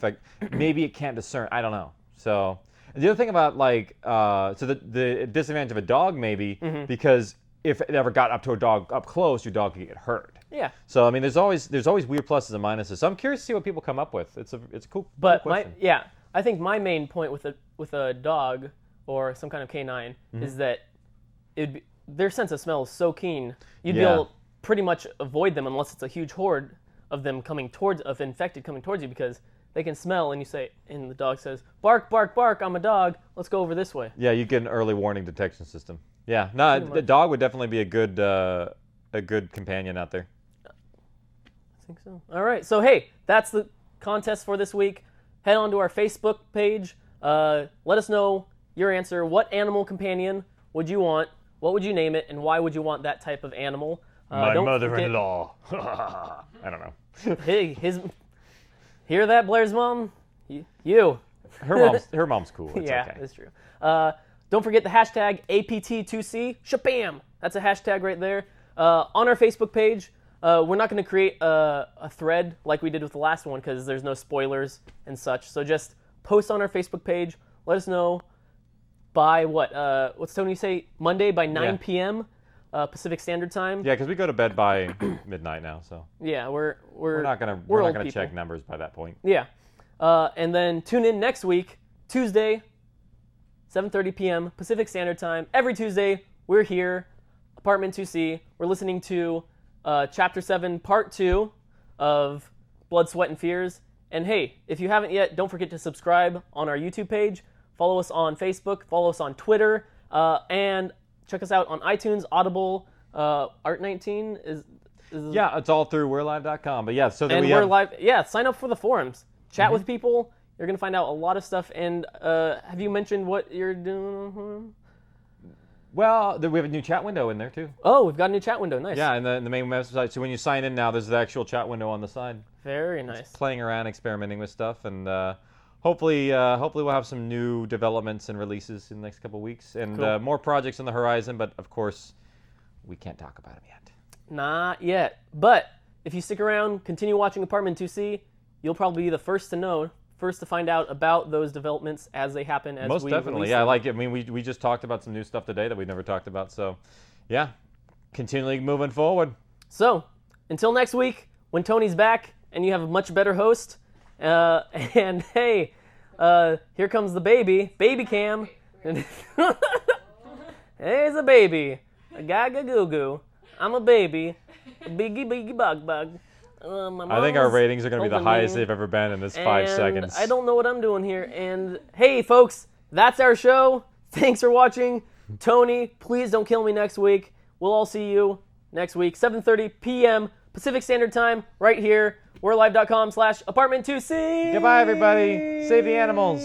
maybe it can't discern. I don't know. So the other thing about the disadvantage of a dog maybe because if it ever got up to a dog up close, your dog could get hurt. Yeah. So I mean, there's always weird pluses and minuses. So I'm curious to see what people come up with. It's a cool. But cool question. I think my main point with a dog or some kind of canine is that their sense of smell is so keen. You'd be able to pretty much avoid them unless it's a huge horde of them infected coming towards you, because they can smell and the dog says, bark, bark, bark, I'm a dog, let's go over this way. Yeah, you get an early warning detection system. Yeah, no, the dog would definitely be a good companion out there. I think so. All right, so hey, that's the contest for this week. Head on to our Facebook page. Let us know your answer. What animal companion would you want? What would you name it, and why would you want that type of animal? My mother-in-law. I don't know. Hey, hear that, Blaire's mom? You. Her mom's cool. It's yeah, okay. That's true. Don't forget the hashtag APT2C. Shabam! That's a hashtag right there. On our Facebook page, we're not going to create a thread like we did with the last one because there's no spoilers and such. So just post on our Facebook page. Let us know by what's Tony say? Monday by 9 p.m. Pacific Standard Time. Yeah, because we go to bed by midnight now, so. Yeah, we're not gonna check numbers by that point. Yeah, and then tune in next week, Tuesday, 7:30 p.m. Pacific Standard Time. Every Tuesday, we're here, Apartment 2C. We're listening to Chapter 7, Part 2 of Blood, Sweat, and Fears. And hey, if you haven't yet, don't forget to subscribe on our YouTube page. Follow us on Facebook. Follow us on Twitter. And check us out on iTunes, Audible, Art19 is yeah, it's all through we'relive.com. But yeah, so that we're live. Yeah, sign up for the forums. Chat with people. You're gonna find out a lot of stuff. And have you mentioned what you're doing? Well, we have a new chat window in there too. Oh, we've got a new chat window. Nice. Yeah, in the main website. So when you sign in now, there's the actual chat window on the side. Very nice. Just playing around, experimenting with stuff, and hopefully we'll have some new developments and releases in the next couple of weeks, and Cool. More projects on the horizon. But of course, we can't talk about them yet. Not yet. But if you stick around, continue watching Apartment 2C, you'll probably be the first to find out about those developments as they happen. As Most we definitely, release yeah. them. Like, I mean, we just talked about some new stuff today that we never talked about. So, yeah, continually moving forward. So, until next week, when Tony's back and you have a much better host, and hey, here comes the baby cam. There's a baby, a gaga goo goo. I'm a baby, a biggie bug. I think our ratings are going to be the highest they've ever been in this 5 seconds. I don't know what I'm doing here. And hey, folks, that's our show. Thanks for watching. Tony, please don't kill me next week. We'll all see you next week, 7:30 p.m. Pacific Standard Time, right here. We'relive.com/apartment2C. Goodbye, everybody. Save the animals.